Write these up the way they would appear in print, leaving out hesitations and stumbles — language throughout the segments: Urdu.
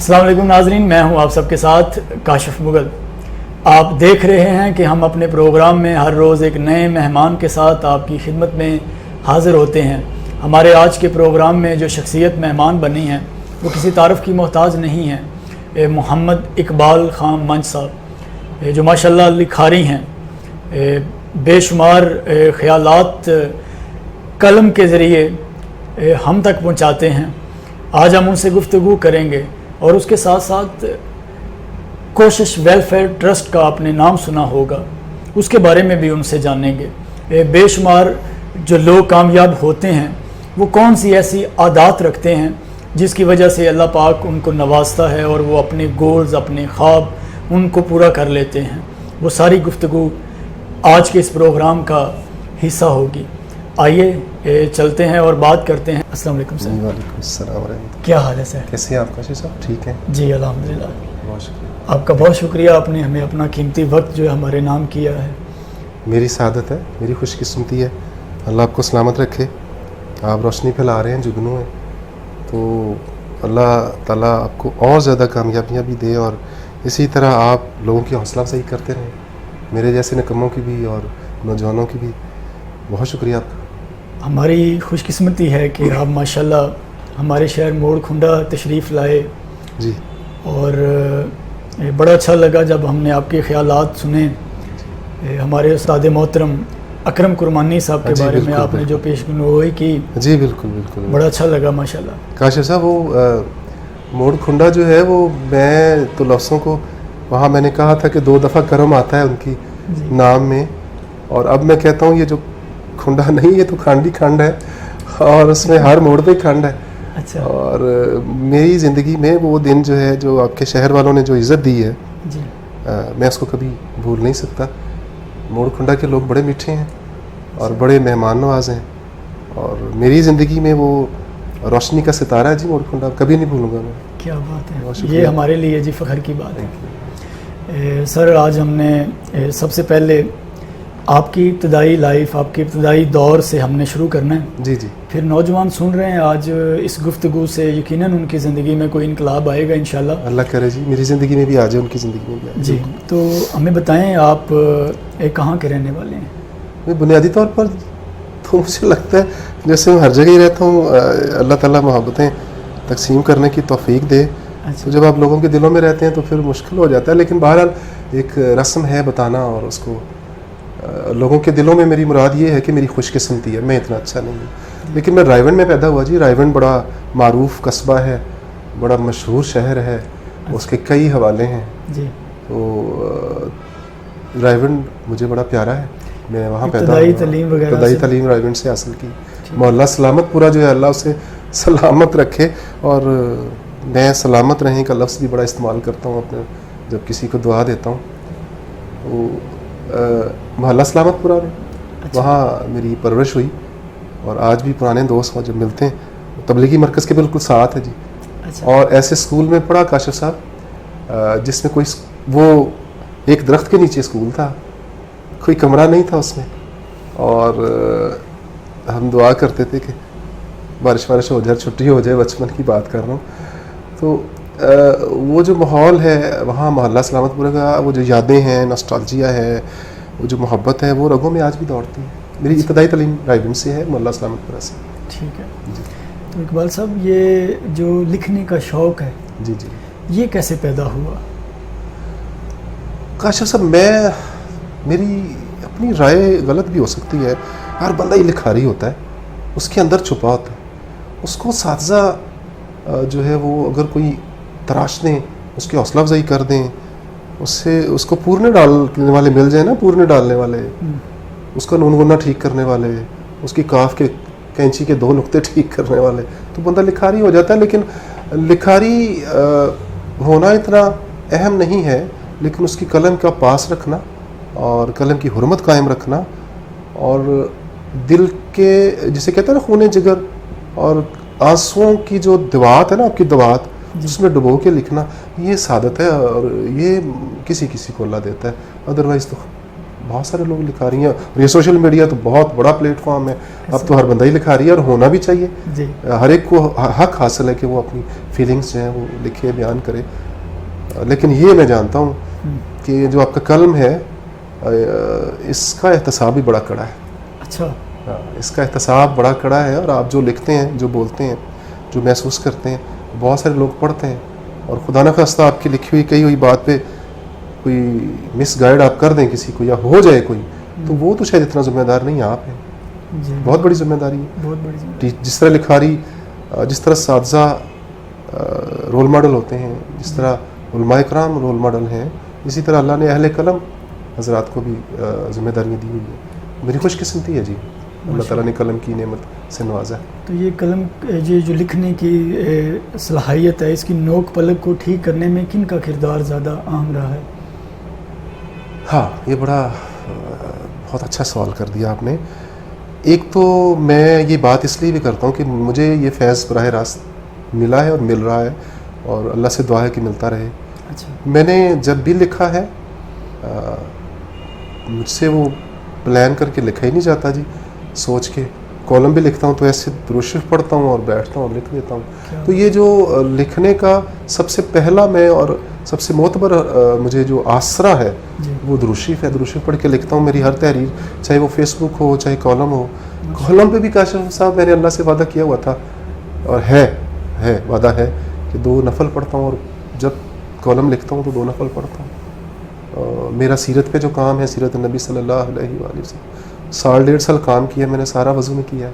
السلام علیکم ناظرین، میں ہوں آپ سب کے ساتھ کاشف مغل۔ آپ دیکھ رہے ہیں کہ ہم اپنے پروگرام میں ہر روز ایک نئے مہمان کے ساتھ آپ کی خدمت میں حاضر ہوتے ہیں۔ ہمارے آج کے پروگرام میں جو شخصیت مہمان بنی ہیں وہ کسی تعارف کی محتاج نہیں ہیں۔ محمد اقبال خان منچ صاحب جو ماشاءاللہ لکھاری ہیں، بے شمار خیالات قلم کے ذریعے ہم تک پہنچاتے ہیں۔ آج ہم ان سے گفتگو کریں گے اور اس کے ساتھ ساتھ کوشش ویلفیئر ٹرسٹ کا آپ نے نام سنا ہوگا، اس کے بارے میں بھی ان سے جانیں گے۔ بے شمار جو لوگ کامیاب ہوتے ہیں وہ کون سی ایسی عادات رکھتے ہیں جس کی وجہ سے اللہ پاک ان کو نوازتا ہے اور وہ اپنے گولز، اپنے خواب ان کو پورا کر لیتے ہیں۔ وہ ساری گفتگو آج کے اس پروگرام کا حصہ ہوگی۔ آئیے چلتے ہیں اور بات کرتے ہیں۔ السلام علیکم سر۔ وعلیکم السلام ورحمۃ۔ کیا حال ہے سر؟ کیسے ہیں آپ کاشف صاحب؟ ٹھیک ہیں جی الحمدللہ۔ بہت شکریہ، آپ کا بہت شکریہ، آپ نے ہمیں اپنا قیمتی وقت جو ہے ہمارے نام کیا ہے۔ میری سعادت ہے، میری خوش قسمتی ہے۔ اللہ آپ کو سلامت رکھے۔ آپ روشنی پھیلا رہے ہیں جگنوں میں، تو اللہ تعالیٰ آپ کو اور زیادہ کامیابیاں بھی دے اور اسی طرح آپ لوگوں کی حوصلہ افزائی کرتے رہیں، میرے جیسے نکموں کی بھی اور نوجوانوں کی بھی۔ بہت شکریہ آپ کا۔ ہماری خوش قسمتی ہے کہ آپ ماشاءاللہ ہمارے شہر موڑ کھنڈا تشریف لائے، جی، اور بڑا اچھا لگا جب ہم نے آپ کے خیالات سنے۔ ہمارے استاد محترم اکرم کرمانی صاحب کے جی بارے میں بالکل، آپ نے جو بالکل۔ پیش گوئی کی، جی بالکل بالکل، بڑا اچھا لگا ماشاءاللہ۔ کاشف صاحب وہ موڑ کھنڈا جو ہے وہ میں تو لفظوں کو وہاں میں نے کہا تھا کہ 2 دفعہ کرم آتا ہے ان کی جی نام میں، اور اب میں کہتا ہوں یہ جو کھنڈا نہیں، یہ تو کھانڈی کھنڈ ہے اور اس میں ہر موڑ پہ کھنڈ ہے۔ اچھا اور میری زندگی میں وہ دن جو ہے، جو آپ کے شہر والوں نے جو عزت دی ہے، جی میں اس کو کبھی بھول نہیں سکتا۔ موڑ کھنڈا کے لوگ بڑے میٹھے ہیں اور بڑے مہمان نواز ہیں، اور میری زندگی میں وہ روشنی کا ستارہ ہے جی موڑ کھنڈا، کبھی نہیں بھولوں گا میں۔ کیا بات بہت ہے، شکریہ۔ یہ ہمارے لیے جی فخر کی بات ہے۔ سر آج ہم نے سب سے پہلے آپ کی ابتدائی لائف، آپ کے ابتدائی دور سے ہم نے شروع کرنا ہے۔ جی جی، پھر نوجوان سن رہے ہیں آج اس گفتگو سے یقیناً ان کی زندگی میں کوئی انقلاب آئے گا انشاءاللہ۔ اللہ کرے جی میری زندگی میں بھی آ جائے، ان کی زندگی میں بھی آ جائے۔ جی تو ہمیں بتائیں آپ کہاں کے رہنے والے ہیں؟ میں بنیادی طور پر تو مجھے لگتا ہے جیسے میں ہر جگہ ہی رہتا ہوں، اللہ تعالیٰ محبتیں تقسیم کرنے کی توفیق دے۔ اچھا تو جب آپ لوگوں کے دلوں میں رہتے ہیں تو پھر مشکل ہو جاتا ہے، لیکن بہرحال ایک رسم ہے بتانا، اور اس کو لوگوں کے دلوں میں میری مراد یہ ہے کہ میری خوش قسمتی ہے، میں اتنا اچھا نہیں ہوں۔ لیکن میں رائے ونڈ میں پیدا ہوا جی۔ رائے ونڈ بڑا معروف قصبہ ہے، بڑا مشہور شہر ہے، اس کے کئی حوالے ہیں۔ جی، تو رائے ونڈ مجھے بڑا پیارا ہے، میں وہاں پیدا ابتدائی ہوا۔ تعلیم وغیرہ ابتدائی سے؟ تعلیم رائے ونڈ سے حاصل کی۔ محلہ سلامت پورا جو ہے اللہ اسے سلامت رکھے، اور میں سلامت رہیں کا لفظ بھی بڑا استعمال کرتا ہوں اپنے جب کسی کو دعا دیتا ہوں۔ وہ محلہ سلامت پورا میں وہاں میری پرورش ہوئی، اور آج بھی پرانے دوست جب ملتے ہیں تبلیغی مرکز کے بالکل ساتھ ہے جی۔ اچھا اور ایسے اسکول میں پڑھا کاشف صاحب جس میں کوئی وہ ایک درخت کے نیچے اسکول تھا، کوئی کمرہ نہیں تھا اس میں، اور ہم دعا کرتے تھے کہ بارش ہو جائے، چھٹی ہو جائے، بچپن کی بات کر رہا ہوں۔ تو وہ جو ماحول ہے وہاں محلہ سلامت پورہ کا، وہ جو یادیں ہیں، ناسٹالجیا ہے، وہ جو محبت ہے، وہ رگوں میں آج بھی دوڑتی ہے۔ میری ابتدائی تعلیم رائے ونڈ سے ہے، محلہ سلامت پورہ سے۔ ٹھیک ہے۔ تو اقبال صاحب یہ جو لکھنے کا شوق ہے جی جی، یہ کیسے پیدا ہوا؟ کاشف صاحب میری اپنی رائے غلط بھی ہو سکتی ہے، ہر بندہ ہی لکھاری ہوتا ہے، اس کے اندر چھپا ہوتا ہے، اس کو اساتذہ جو ہے وہ اگر کوئی تراش دیں، اس کی حوصلہ افزائی کر دیں، اس کو پورنے ڈالنے والے مل جائیں نا، پورنے ڈالنے والے، اس کا نون گنا ٹھیک کرنے والے، اس کی کاف کے کینچی کے 2 نقطے ٹھیک کرنے والے، تو بندہ لکھاری ہو جاتا ہے۔ لیکن لکھاری ہونا اتنا اہم نہیں ہے، لیکن اس کی قلم کا پاس رکھنا اور قلم کی حرمت قائم رکھنا، اور دل کے جسے کہتے ہیں نا خون جگر اور آنسوؤں کی جو دوات ہے نا، آپ کی دوات، اس میں ڈبو کے لکھنا، یہ سعادت ہے، اور یہ کسی کو اللہ دیتا ہے، ادروائز تو بہت سارے لوگ لکھا رہی ہیں. اور یہ سوشل میڈیا تو بہت بڑا پلیٹ فارم ہے, اب تو ہر بندہ ہی لکھا رہی ہے, اور ہونا بھی چاہیے. جی ہر ایک کو حق حاصل ہے کہ وہ اپنی فیلنگس جو ہیں وہ لکھے, بیان کرے. لیکن یہ میں جانتا ہوں کہ جو آپ کا قلم ہے اس کا احتساب بھی بڑا کڑا ہے. اچھا, اس کا احتساب بڑا کڑا ہے, اور آپ جو لکھتے ہیں, جو بولتے ہیں, جو محسوس کرتے ہیں, بہت سارے لوگ پڑھتے ہیں, اور خدا نخواستہ آپ کی لکھی ہوئی کہی ہوئی بات پہ کوئی مس گائیڈ آپ کر دیں کسی کو, یا ہو جائے کوئی, تو وہ تو شاید اتنا ذمہ دار نہیں, آپ ہیں. جی بہت بڑی ذمہ داری ہے. بہت بڑی ذمہ داری. جس طرح لکھاری, جس طرح اساتذہ رول ماڈل ہوتے ہیں, جس طرح علماء کرام رول ماڈل ہیں, اسی طرح اللہ نے اہل قلم حضرات کو بھی ذمہ داریاں دی ہوئی ہیں. میری خوش قسمتی ہے جی, اللہ تعالیٰ نے قلم کی نعمت سے نوازا ہے. تو یہ قلم جو لکھنے کی صلاحیت ہے, اس کی نوک پلک کو ٹھیک کرنے میں کن کا کردار زیادہ اہم رہا ہے؟ ہاں, یہ بہت اچھا سوال کر دیا آپ نے. ایک تو میں یہ بات اس لیے بھی کرتا ہوں کہ مجھے یہ فیض براہ راست ملا ہے اور مل رہا ہے, اور اللہ سے دعا ہے کہ ملتا رہے. اچھا, میں نے جب بھی لکھا ہے مجھ سے وہ پلان کر کے لکھا ہی نہیں جاتا جی, سوچ کے. کالم بھی لکھتا ہوں تو ایسے درود شریف پڑھتا ہوں اور بیٹھتا ہوں اور لکھ دیتا ہوں. تو یہ جو لکھنے کا سب سے پہلا میں اور سب سے معتبر مجھے جو آسرا ہے وہ درود شریف ہے. درود شریف پڑھ کے لکھتا ہوں. میری ہر تحریر, چاہے وہ فیس بک ہو, چاہے کالم ہو. کالم پہ بھی کاشف صاحب میں نے اللہ سے وعدہ کیا ہوا تھا, اور ہے وعدہ ہے کہ 2 نفل پڑھتا ہوں, اور جب کالم لکھتا ہوں تو 2 نفل پڑھتا ہوں. میرا سیرت پہ جو کام ہے, سیرت النبی صلی اللہ علیہ وآلہ وسلم, 1.5 سال کام کیا میں نے, سارا وضو میں کیا ہے.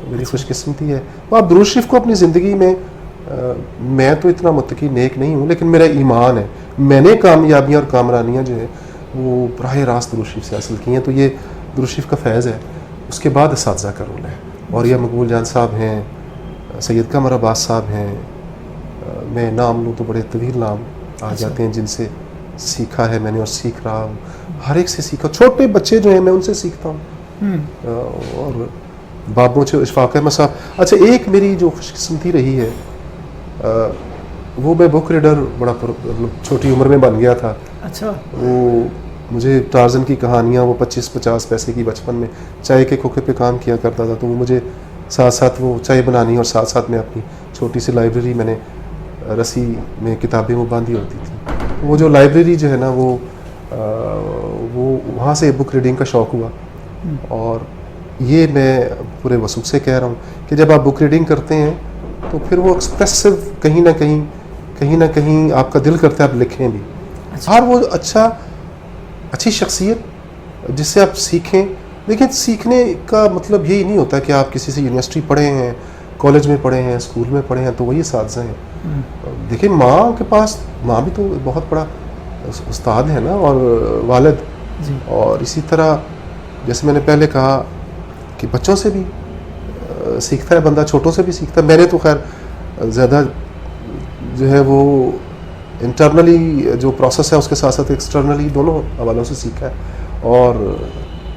میری خوش قسمتی ہے. تو آپ درود شریف کو اپنی زندگی میں, میں تو اتنا متقی نیک نہیں ہوں, لیکن میرا ایمان ہے, میں نے کامیابیاں اور کامرانیاں جو ہیں وہ براہ راست درود شریف سے حاصل کی ہیں. تو یہ درود شریف کا فیض ہے. اس کے بعد اساتذہ کا رول ہے, اور یہ مقبول جان صاحب ہیں, سید قمر عباس صاحب ہیں. میں نام لوں تو بڑے طویل نام آ جاتے ہیں جن سے سیکھا ہے میں نے اور سیکھ رہا ہوں. ہر ایک سے سیکھا. چھوٹے بچے جو ہیں میں ان سے سیکھتا ہوں, اور بابوں سے اشفاق احمد صاحب. اچھا, ایک میری جو خوش قسمتی رہی ہے وہ میں بک ریڈر بڑا چھوٹی عمر میں بن گیا تھا. اچھا, وہ مجھے ٹارزن کی کہانیاں وہ 25-50 پیسے کی بچپن میں چائے کے کھوکھے پہ کام کیا کرتا تھا, تو وہ مجھے ساتھ ساتھ وہ چائے بنانی, اور ساتھ ساتھ میں اپنی چھوٹی سی لائبریری, میں نے رسی میں کتابیں وہ باندھی ہوتی تھی. وہ جو لائبریری جو ہے نا وہ وہاں سے بک ریڈنگ کا شوق ہوا. اور یہ میں پورے وثوق سے کہہ رہا ہوں کہ جب آپ بک ریڈنگ کرتے ہیں تو پھر وہ ایکسپریسو کہیں نہ کہیں آپ کا دل کرتا ہے آپ لکھیں بھی. اور وہ اچھی شخصیت جس سے آپ سیکھیں. لیکن سیکھنے کا مطلب یہی نہیں ہوتا کہ آپ کسی سے یونیورسٹی پڑھے ہیں, کالج میں پڑھے ہیں, اسکول میں پڑھے ہیں تو وہی اساتذہ ہیں. دیکھیں, ماں بھی تو بہت بڑا استاد ہے نا, اور والد. اور اسی طرح جیسے میں نے پہلے کہا کہ بچوں سے بھی سیکھتا ہے بندہ, چھوٹوں سے بھی سیکھتا ہے. میں نے تو خیر زیادہ جو ہے وہ انٹرنلی جو پروسیس ہے اس کے ساتھ ساتھ ایکسٹرنلی دونوں حوالوں سے سیکھا ہے. اور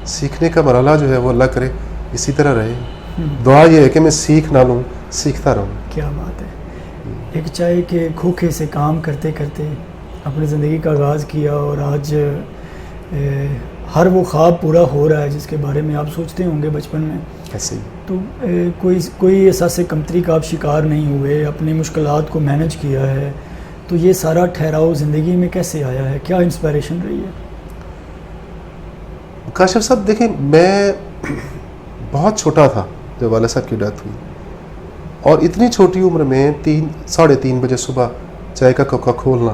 سیکھنے کا مرحلہ جو ہے وہ اللہ کرے اسی طرح رہے. دعا یہ ہے کہ میں سیکھ نہ لوں, سیکھتا رہوں. کیا بات ہے. ایک چائے کے کھوکھے سے کام کرتے کرتے اپنی زندگی کا آغاز کیا, اور آج ہر وہ خواب پورا ہو رہا ہے جس کے بارے میں آپ سوچتے ہوں گے بچپن میں. ایسے ہی تو کوئی احساس کمتری کا آپ شکار نہیں ہوئے, اپنی مشکلات کو مینج کیا ہے. تو یہ سارا ٹھہراؤ زندگی میں کیسے آیا ہے, کیا انسپائریشن رہی ہے؟ کاشف صاحب دیکھیں, میں بہت چھوٹا تھا جب والد صاحب کی ڈیتھ ہوئی, اور اتنی چھوٹی عمر میں 3-3:30 بجے صبح چائے کا کھوکھا کھولنا,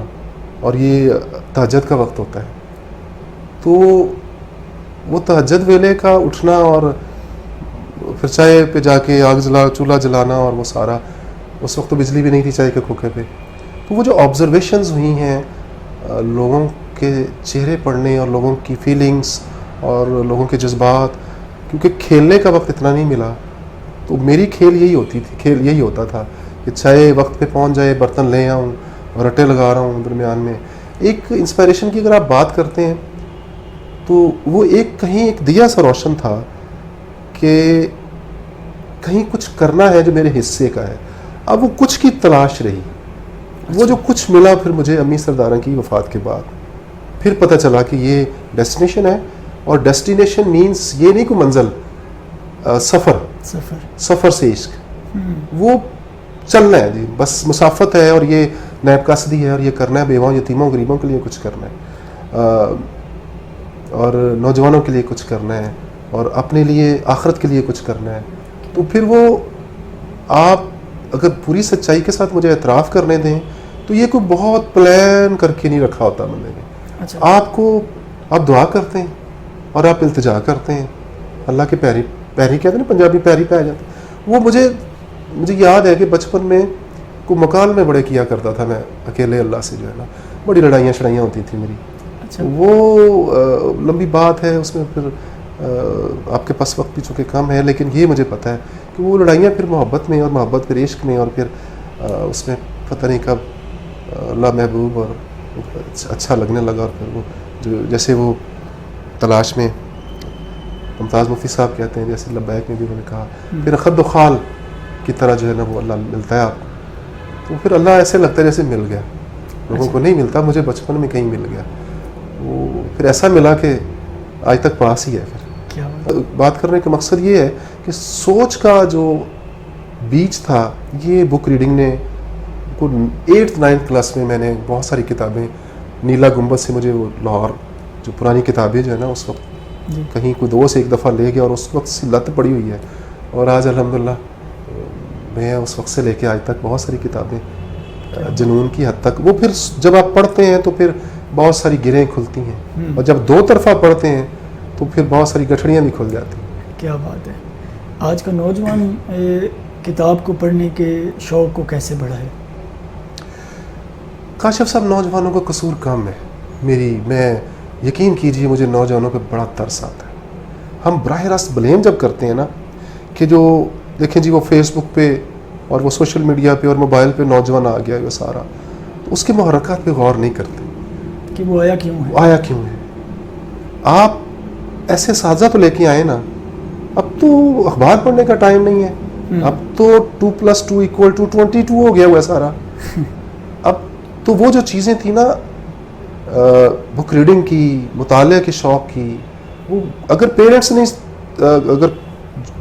اور یہ تہجد کا وقت ہوتا ہے, تو وہ تہجد ویلے کا اٹھنا اور پھر چائے پہ جا کے چولہا جلانا, اور وہ سارا, اس وقت تو بجلی بھی نہیں تھی چائے کے کھوکھے پہ. تو وہ جو آبزرویشنز ہوئی ہیں لوگوں کے چہرے پڑھنے, اور لوگوں کی فیلنگز, اور لوگوں کے جذبات, کیونکہ کھیلنے کا وقت اتنا نہیں ملا, تو میری کھیل یہی ہوتا تھا کہ چائے وقت پہ پہنچ جائے, برتن لے آؤں, رٹے لگا رہا ہوں درمیان میں. ایک انسپائریشن کی اگر آپ بات کرتے ہیں تو وہ ایک دیا سا روشن تھا کہ کہیں کچھ کرنا ہے جو میرے حصے کا ہے. اب وہ کچھ کی تلاش رہی, وہ جو کچھ ملا پھر مجھے امی سردارہ کی وفات کے بعد, پھر پتہ چلا کہ یہ ڈیسٹینیشن ہے, اور ڈیسٹینیشن مینس یہ نہیں کوئی منزل، سفر سے عشق، وہ چلنا ہے جی، بس مسافت ہے، اور یہ نیب قصدی ہے، اور یہ کرنا ہے بیواؤں یتیموں غریبوں کے لیے کچھ کرنا ہے، اور نوجوانوں کے لیے کچھ کرنا ہے، اور اپنے لیے آخرت کے لیے کچھ کرنا ہے. تو پھر وہ آپ اگر پوری سچائی کے ساتھ مجھے اعتراف کرنے دیں تو یہ کوئی بہت پلان کر کے نہیں رکھا ہوتا بندے نے. آپ دعا کرتے ہیں اور آپ التجا کرتے ہیں، اللہ کے پیری کہتے ہیں نا پنجابی، پیری پہ آ جاتے ہیں. وہ مجھے یاد ہے کہ بچپن میں کوئی مکالمے بڑے کیا کرتا تھا میں اکیلے اللہ سے، جو ہے نا بڑی لڑائیاں شڑائیاں ہوتی تھیں میری. وہ لمبی بات ہے، اس میں پھر آپ کے پاس وقت بھی چونکہ کم ہے، لیکن یہ مجھے پتہ ہے کہ وہ لڑائیاں پھر محبت میں، اور محبت پھر عشق میں، اور پھر اس میں پتہ نہیں کب اللہ محبوب اور اچھا لگنے لگا. اور پھر وہ جیسے وہ تلاش میں ممتاز مفتی صاحب کہتے ہیں، جیسے لبیک میں بھی انہوں نے کہا، پھر خد و خال کی طرح جو ہے نا وہ اللہ ملتا ہے آپ کو. تو پھر اللہ ایسے لگتا ہے جیسے مل گیا، لوگوں کو نہیں ملتا، مجھے بچپن میں کہیں مل گیا. وہ پھر ایسا ملا کہ آج تک پاس ہی ہے. پھر بات کرنے کا مقصد یہ ہے کہ سوچ کا جو بیج تھا، یہ بک ریڈنگ نے 8th 9th کلاس میں نے بہت ساری کتابیں، نیلا گنبد سے مجھے وہ لاہور جو پرانی کتابیں جو ہے نا اس وقت کہیں کوئی 2 سے 1 دفعہ لے گیا، اور اس وقت سے لت پڑی ہوئی ہے. اور آج الحمدللہ میں اس وقت سے لے کے آج تک بہت ساری کتابیں جنون کی حد تک. وہ پھر جب آپ پڑھتے ہیں تو پھر بہت ساری گرہیں کھلتی ہیں، اور جب 2 طرفہ پڑھتے ہیں تو پھر بہت ساری گٹھڑیاں بھی کھل جاتی ہیں. کیا بات ہے. آج کا نوجوان کتاب کو پڑھنے کے شوق کو کیسے بڑھائے؟ کاشف صاحب، نوجوانوں کا قصور کم ہے. میں یقین کیجئے مجھے نوجوانوں پہ بڑا ترس آتا ہے. ہم براہ راست بلیم جب کرتے ہیں نا کہ جو دیکھیں جی وہ فیس بک پہ اور وہ سوشل میڈیا پہ اور موبائل پہ نوجوان آ گیا ہے وہ سارا، تو اس کے محرکات پہ غور نہیں کرتے کہ وہ آیا کیوں ہے. آپ ایسے سازہ تو لے کے آئے نا. اب تو اخبار پڑھنے کا ٹائم نہیں ہے، اب تو 2+2 = 22 ہو گیا ہوا ہے سارا. اب تو وہ جو چیزیں تھیں نا بک ریڈنگ کی، مطالعہ کے شوق کی، وہ اگر پیرنٹس نے اگر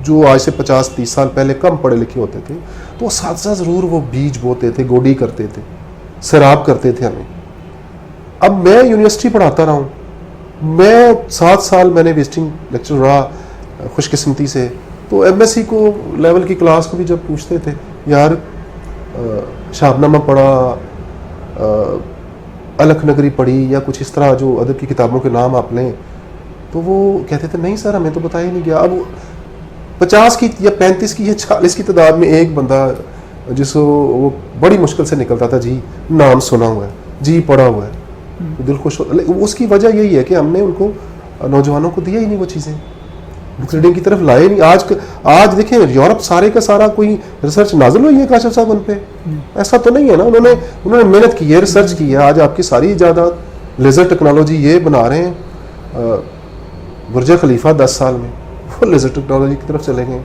جو آج سے 50-30 سال پہلے کم پڑھے لکھے ہوتے تھے تو اساتذہ ضرور وہ بیج بوتے تھے، گوڈی کرتے تھے، سیراب کرتے تھے ہمیں. اب میں یونیورسٹی پڑھاتا رہا ہوں، میں 7 سال میں نے وزٹنگ لیکچر رہا خوش قسمتی سے. تو ایم ایس سی کو لیول کی کلاس کو بھی جب پوچھتے تھے یار شاہنامہ پڑھا، الکھ نگری پڑھی، یا کچھ اس طرح جو ادب کی کتابوں کے نام آپ لیں، تو وہ کہتے تھے نہیں سر ہمیں تو بتایا ہی نہیں گیا. اب 50 کی یا 35 کی یا 40 کی تعداد میں ایک بندہ جس کو وہ بڑی مشکل سے نکلتا تھا جی نام سنا ہوا ہے، جی پڑھا ہوا ہے، دل خوش ہو. اس کی وجہ یہی ہے کہ ہم نے ان کو نوجوانوں کو دیا ہی نہیں وہ چیزیں، بک ریڈنگ کی طرف لائے نہیں. آج دیکھیں یورپ سارے کا سارا کوئی ریسرچ نازل ہوئی ہے کاشف صاحب ان پہ؟ ایسا تو نہیں ہے نا. انہوں نے محنت کی ہے، ریسرچ کی ہے. آج آپ کی ساری ایجادات لیزر ٹیکنالوجی یہ بنا رہے ہیں. برج خلیفہ 10 سال میں وہ لیزر ٹیکنالوجی کی طرف چلے گئے.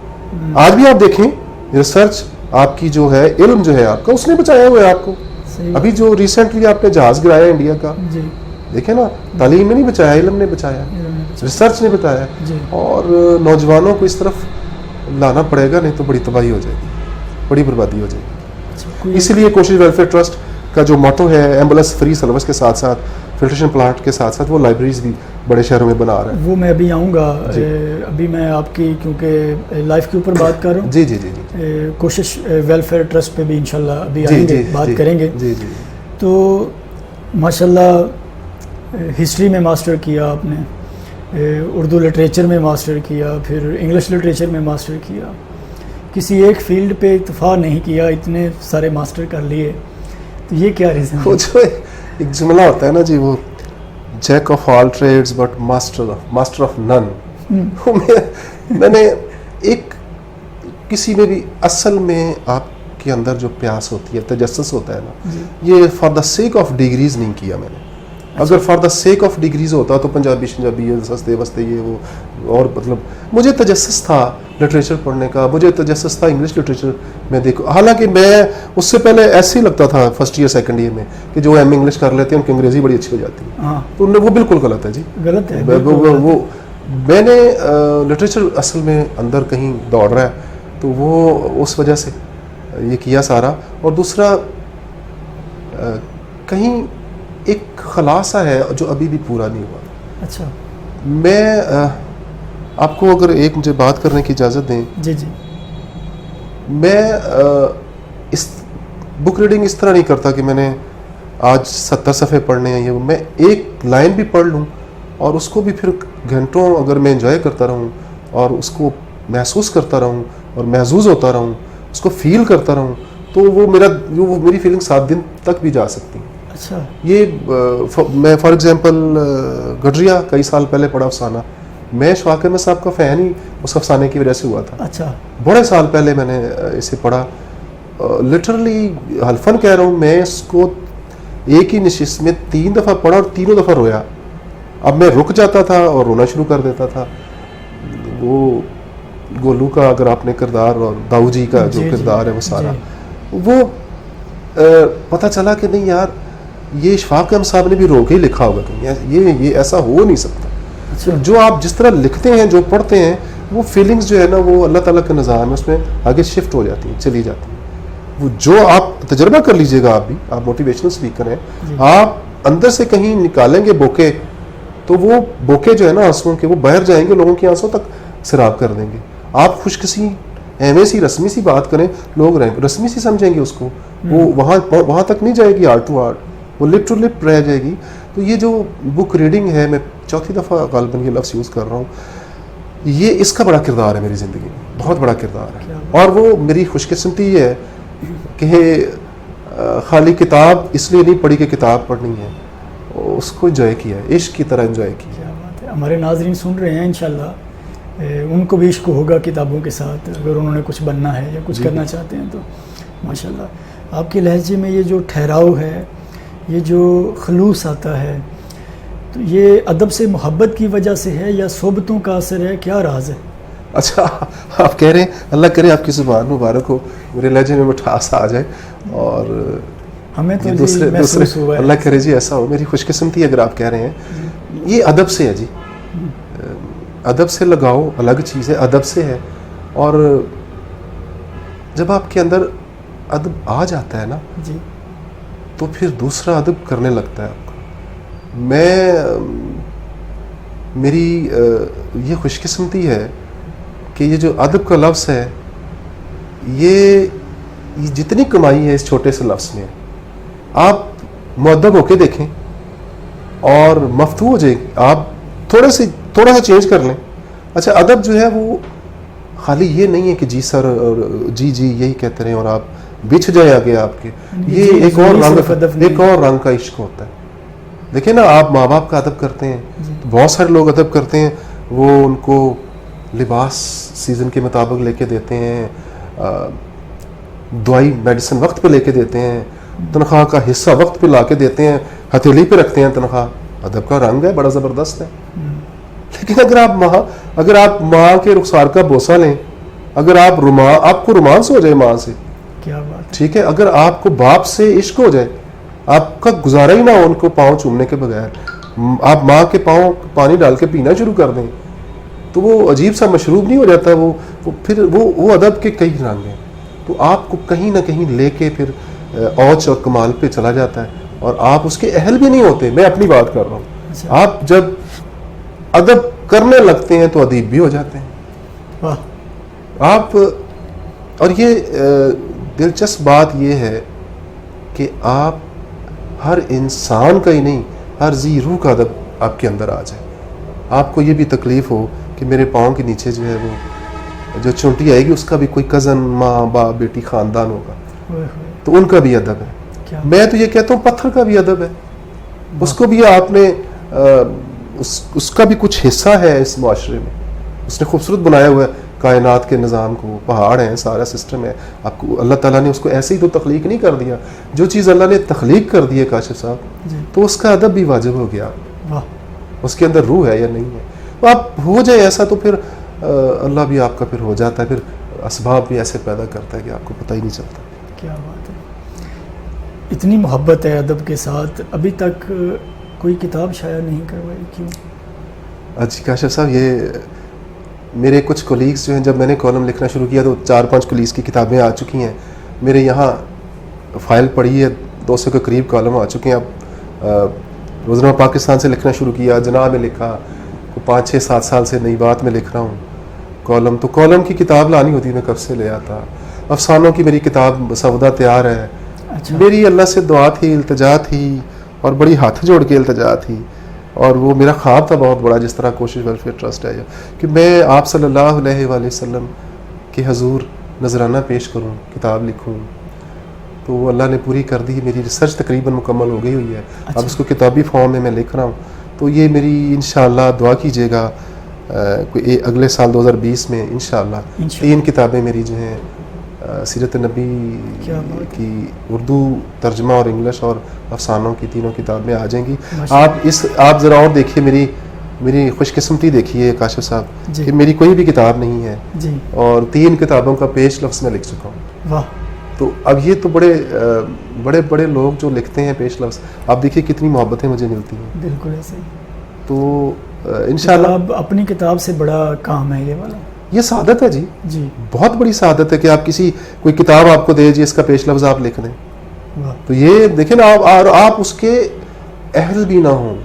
آج بھی آپ دیکھیں ریسرچ آپ کی جو ہے، علم جو ہے آپ کا، اس نے بچایا ہوا ہے آپ کو. ابھی جو ریسنٹلی آپ نے جہاز گرایا انڈیا کا، دیکھیں نا، تعلیم نے نہیں بچایا، علم نے بچایا، ریسرچ نے بتایا. اور نوجوانوں کو اس طرف لانا پڑے گا، نہیں تو بڑی تباہی ہو جائے گی، بڑی بربادی ہو جائے گی. اسی لیے کوشش ویلفیئر ٹرسٹ کا جو موٹو ہے ایمبولینس فری سروس کے ساتھ ساتھ فلٹریشن پلانٹ کے ساتھ ساتھ وہ لائبریریز بھی بڑے شہروں میں بنا رہا ہے. وہ میں ابھی آؤں گا. ابھی میں آپ کی کیونکہ لائف کے اوپر بات کر رہا ہوں. جی کوشش ویلفیئر ٹرسٹ پہ بھی انشاءاللہ ابھی آئیں گے، بات کریں گے. تو ماشاءاللہ ہسٹری میں ماسٹر کیا آپ نے، اردو لٹریچر میں ماسٹر کیا، پھر انگلش لٹریچر میں ماسٹر کیا. کسی ایک فیلڈ پہ اکتفا نہیں کیا، اتنے سارے ماسٹر کر لیے. تو یہ کیا ریزن ہے؟ وہ جو ایک جملہ ہوتا ہے نا جی، وہ Jack of all trades but master of none. میں نے ایک کسی میں بھی اصل میں آپ کے اندر جو پیاس ہوتی ہے، تجسس ہوتا ہے نا، یہ for the sake of degrees نہیں کیا میں نے. اگر for the sake of degrees ہوتا تو پنجابی یہ سستے وستے یہ وہ، اور مطلب مجھے تجسس تھا لٹریچر پڑھنے کا، مجھے تجسس تھا انگلش لٹریچر میں دیکھو. حالانکہ میں اس سے پہلے ایسے ہی لگتا تھا فرسٹ ایئر سیکنڈ ایئر میں کہ جو ایم انگلش کر لیتے ہیں ان کی انگریزی بڑی اچھی ہو جاتی ہے. تو وہ بالکل غلط ہے جی، غلط ہے. میں نے لٹریچر اصل میں اندر کہیں دوڑ رہا ہے تو وہ اس وجہ سے یہ کیا سارا. اور دوسرا کہیں ایک خلاصہ ہے جو ابھی بھی پورا نہیں ہوا. اچھا. میں آپ کو اگر ایک مجھے بات کرنے کی اجازت دیں. جی جی. میں اس بک ریڈنگ اس طرح نہیں کرتا کہ میں نے آج 70 صفحے پڑھنے ہیں. یہ میں ایک لائن بھی پڑھ لوں اور اس کو بھی پھر گھنٹوں اگر میں انجوائے کرتا رہوں اور اس کو محسوس کرتا رہوں اور محظوظ ہوتا رہوں, اس کو فیل کرتا رہوں, تو وہ میری فیلنگ 7 دن تک بھی جا سکتی ہیں. اچھا. یہ میں فار ایگزامپل گڈریا کئی سال پہلے پڑھا افسانہ. میں اشفاق احمد صاحب کا فین ہی اس افسانے کی وجہ سے ہوا تھا. اچھا. بڑے سال پہلے میں نے اسے پڑھا. لٹرلی حلفاً کہہ رہا ہوں, میں اس کو ایک ہی نشست میں 3 دفعہ پڑھا اور تینوں دفعہ رویا. اب میں رک جاتا تھا اور رونا شروع کر دیتا تھا. وہ گولو کا اگر آپ نے کردار اور داؤ جی کا جو کردار ہے وہ سارا وہ پتہ چلا کہ نہیں یار یہ اشفاق احمد صاحب نے بھی رو کے ہی لکھا ہوگا کہیں, یہ ایسا ہو نہیں سکتا. جو آپ جس طرح لکھتے ہیں, جو پڑھتے ہیں, وہ فیلنگز جو ہے نا وہ اللہ تعالیٰ کا نظام ہے, اس میں آگے شفٹ ہو جاتی ہیں, چلی جاتی ہیں. وہ جو آپ تجربہ کر لیجئے گا, آپ بھی آپ موٹیویشنل اسپیکر ہیں, آپ اندر سے کہیں نکالیں گے بوکے تو وہ بوکے جو ہے نا آنسوؤں کے وہ باہر جائیں گے, لوگوں کی آنسوں تک سیراب کر دیں گے. آپ خوش کسی اہم سی رسمی سی بات کریں, لوگ رسمی سی سمجھیں گے اس کو, وہ وہاں تک نہیں جائے گی ہارٹ ٹو ہارٹ, وہ لپ ٹو لپ رہ جائے گی. تو یہ جو بک ریڈنگ ہے, میں 4تھی دفعہ غالباً یہ لفظ یوز کر رہا ہوں, یہ اس کا بڑا کردار ہے میری زندگی میں, بہت بڑا کردار ہے. اور وہ میری خوش قسمتی یہ ہے کہ خالی کتاب اس لیے نہیں پڑھی کہ کتاب پڑھنی ہے, اس کو انجوائے کیا ہے, عشق کی طرح انجوائے کیا. کیا بات ہے. ہمارے ناظرین سن رہے ہیں, انشاءاللہ ان کو بھی عشق ہوگا کتابوں کے ساتھ, اگر انہوں نے کچھ بننا ہے یا کچھ کرنا چاہتے ہیں تو ماشاءاللہ. آپ کے لہجے میں یہ جو ٹھہراؤ ہے, یہ جو خلوص آتا ہے, تو یہ ادب سے محبت کی وجہ سے ہے یا صحبتوں کا اثر ہے, کیا راز ہے؟ اچھا, آپ کہہ رہے ہیں اللہ کرے آپ کی زبان مبارک ہو, میرے لہجے میں مٹھاس آ جائے, اور ہمیں تو دوسرے ہوا ہے. اللہ کرے جی ایسا ہو. میری خوش قسمتی اگر آپ کہہ رہے ہیں, یہ ادب سے ہے جی. ادب سے لگاؤ الگ چیز ہے, ادب سے ہے. اور جب آپ کے اندر ادب آ جاتا ہے نا جی, تو پھر دوسرا ادب کرنے لگتا ہے آپ کا. میری یہ خوش قسمتی ہے کہ یہ جو ادب کا لفظ ہے, یہ جتنی کمائی ہے اس چھوٹے سے لفظ میں, آپ مؤدب ہو کے دیکھیں اور مفتو ہو جائے گی. آپ تھوڑا سا چینج کر لیں. اچھا, ادب جو ہے وہ خالی یہ نہیں ہے کہ جی سر اور جی یہی کہتے رہیں اور آپ بچھ جائے آگے آپ کے. یہ ایک اور رنگ کا عشق ہوتا ہے. دیکھیں نا, آپ ماں باپ کا ادب کرتے ہیں, بہت سارے لوگ ادب کرتے ہیں, وہ ان کو لباس سیزن کے مطابق لے کے دیتے ہیں, دوائی میڈیسن وقت پہ لے کے دیتے ہیں, تنخواہ کا حصہ وقت پہ لا کے دیتے ہیں, ہتھیلی پہ رکھتے ہیں تنخواہ. ادب کا رنگ ہے, بڑا زبردست ہے. لیکن اگر آپ ماں کے رخسار کا بوسہ لیں, اگر آپ کو رومانس ہو جائے ماں سے, کیا بات, ٹھیک ہے, اگر آپ کو باپ سے عشق ہو جائے, آپ کا گزارا ہی نہ ہو ان کو پاؤں چومنے کے بغیر, آپ ماں کے پاؤں پانی ڈال کے پینا شروع کر دیں, تو وہ عجیب سا مشروب نہیں ہو جاتا. وہ پھر وہ ادب کے کئی رنگ ہیں. تو آپ کو کہیں نہ کہیں لے کے پھر اوج اور کمال پہ چلا جاتا ہے, اور آپ اس کے اہل بھی نہیں ہوتے. میں اپنی بات کر رہا ہوں. آپ جب ادب کرنے لگتے ہیں تو ادیب بھی ہو جاتے ہیں آپ. اور یہ دلچسپ بات یہ ہے کہ آپ ہر انسان کا ہی نہیں, ہر ذی روح کا ادب آپ کے اندر آ جائے. آپ کو یہ بھی تکلیف ہو کہ میرے پاؤں کے نیچے جو ہے وہ جو چونٹی آئے گی اس کا بھی کوئی کزن, ماں باپ, بیٹی, خاندان ہوگا, تو ان کا بھی ادب ہے. میں تو یہ کہتا ہوں پتھر کا بھی ادب ہے, اس کو بھی آپ نے اس کا بھی کچھ حصہ ہے اس معاشرے میں. اس نے خوبصورت بنایا ہوا ہے کائنات کے نظام کو, پہاڑ ہیں, سارا سسٹم ہے. آپ کو اللہ تعالیٰ نے اس کو ایسے ہی تو تخلیق نہیں کر دیا. جو چیز اللہ نے تخلیق کر دی ہے کاشف صاحب, تو اس کا ادب بھی واجب ہو گیا. اس کے اندر روح ہے یا نہیں ہے. تو آپ ہو جائے ایسا تو پھر اللہ بھی آپ کا پھر ہو جاتا ہے. پھر اسباب بھی ایسے پیدا کرتا ہے کہ آپ کو پتہ ہی نہیں چلتا. کیا بات ہے, اتنی محبت ہے ادب کے ساتھ, ابھی تک کوئی کتاب شائع نہیں کروائی, کیوں؟ جی کاشف صاحب، یہ میرے کچھ کولیگس جو ہیں، جب میں نے کالم لکھنا شروع کیا تو 4-5 کولیگس کی کتابیں آ چکی ہیں. میرے یہاں فائل پڑی ہے، 200 کے قریب کالم آ چکے ہیں. اب روزنامہ پاکستان سے لکھنا شروع کیا، جناح میں لکھا، 5-6-7 سال سے نئی بات میں لکھ رہا ہوں کالم. تو کالم کی کتاب لانی ہوتی میں کب سے لے آتا. افسانوں کی میری کتاب مسودہ تیار ہے. میری اللہ سے دعا تھی، التجا تھی، اور بڑی ہاتھ جوڑ کے التجا تھی، اور وہ میرا خواب تھا بہت بڑا، جس طرح کوشش ویلفیئر ٹرسٹ ہے، کہ میں آپ صلی اللہ علیہ وآلہ وسلم کے حضور نذرانہ پیش کروں، کتاب لکھوں. تو وہ اللہ نے پوری کر دی. میری ریسرچ تقریباً مکمل ہو گئی ہوئی ہے. اب اس کو کتابی فارم میں میں لکھ رہا ہوں. تو یہ میری انشاءاللہ دعا کیجیے گا اگلے سال 2020 میں انشاءاللہ 3 کتابیں میری جو ہیں سیرت نبی کی اردو ترجمہ اور انگلش اور افسانوں کی 3 کتابیں آ جائیں گی. آپ ذرا اور دیکھیے، میری خوش قسمتی دیکھیے کاشف صاحب کہ میری کوئی بھی کتاب نہیں ہے اور 3 کتابوں کا پیش لفظ میں لکھ چکا ہوں. تو اب یہ تو بڑے بڑے لوگ جو لکھتے ہیں پیش لفظ، آپ دیکھیے کتنی محبتیں مجھے ملتی ہیں. بالکل ایسے ہی. تو انشاءاللہ اپنی کتاب سے بڑا کام ہے یہ والا. یہ سعادت ہے جی، بہت بڑی سعادت ہے کہ آپ کوئی کتاب آپ کو دے جی، اس کا پیش لفظ آپ لکھ دیں. تو یہ دیکھیں نا، آپ اس کے اہل بھی نہ ہوں،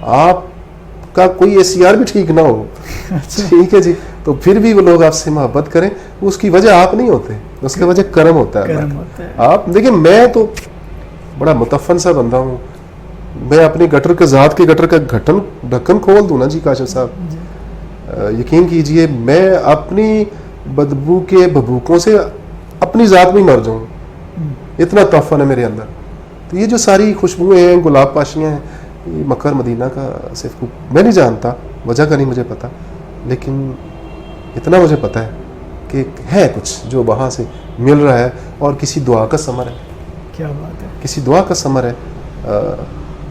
آپ کا کوئی ACR بھی ٹھیک نہ ہو، ٹھیک ہے جی، تو پھر بھی وہ لوگ آپ سے محبت کریں. اس کی وجہ آپ نہیں ہوتے، اس کی وجہ کرم ہوتا ہے. آپ دیکھیں، میں تو بڑا متفن سا بندہ ہوں. میں اپنی گٹر کا ڈھکن کھول دوں نا جی کاشف صاحب، یقین کیجئے میں اپنی بدبو کے بھبوکوں سے اپنی ذات میں مر جاؤں، اتنا تحفن ہے میرے اندر. تو یہ جو ساری خوشبوئیں ہیں، گلاب پاشیاں ہیں، یہ مکہ مدینہ کا صرف میں نہیں جانتا، وجہ کا نہیں مجھے پتا، لیکن اتنا مجھے پتا ہے کہ ہے کچھ جو وہاں سے مل رہا ہے، اور کسی دعا کا ثمر ہے. کیا بات ہے. کسی دعا کا ثمر ہے،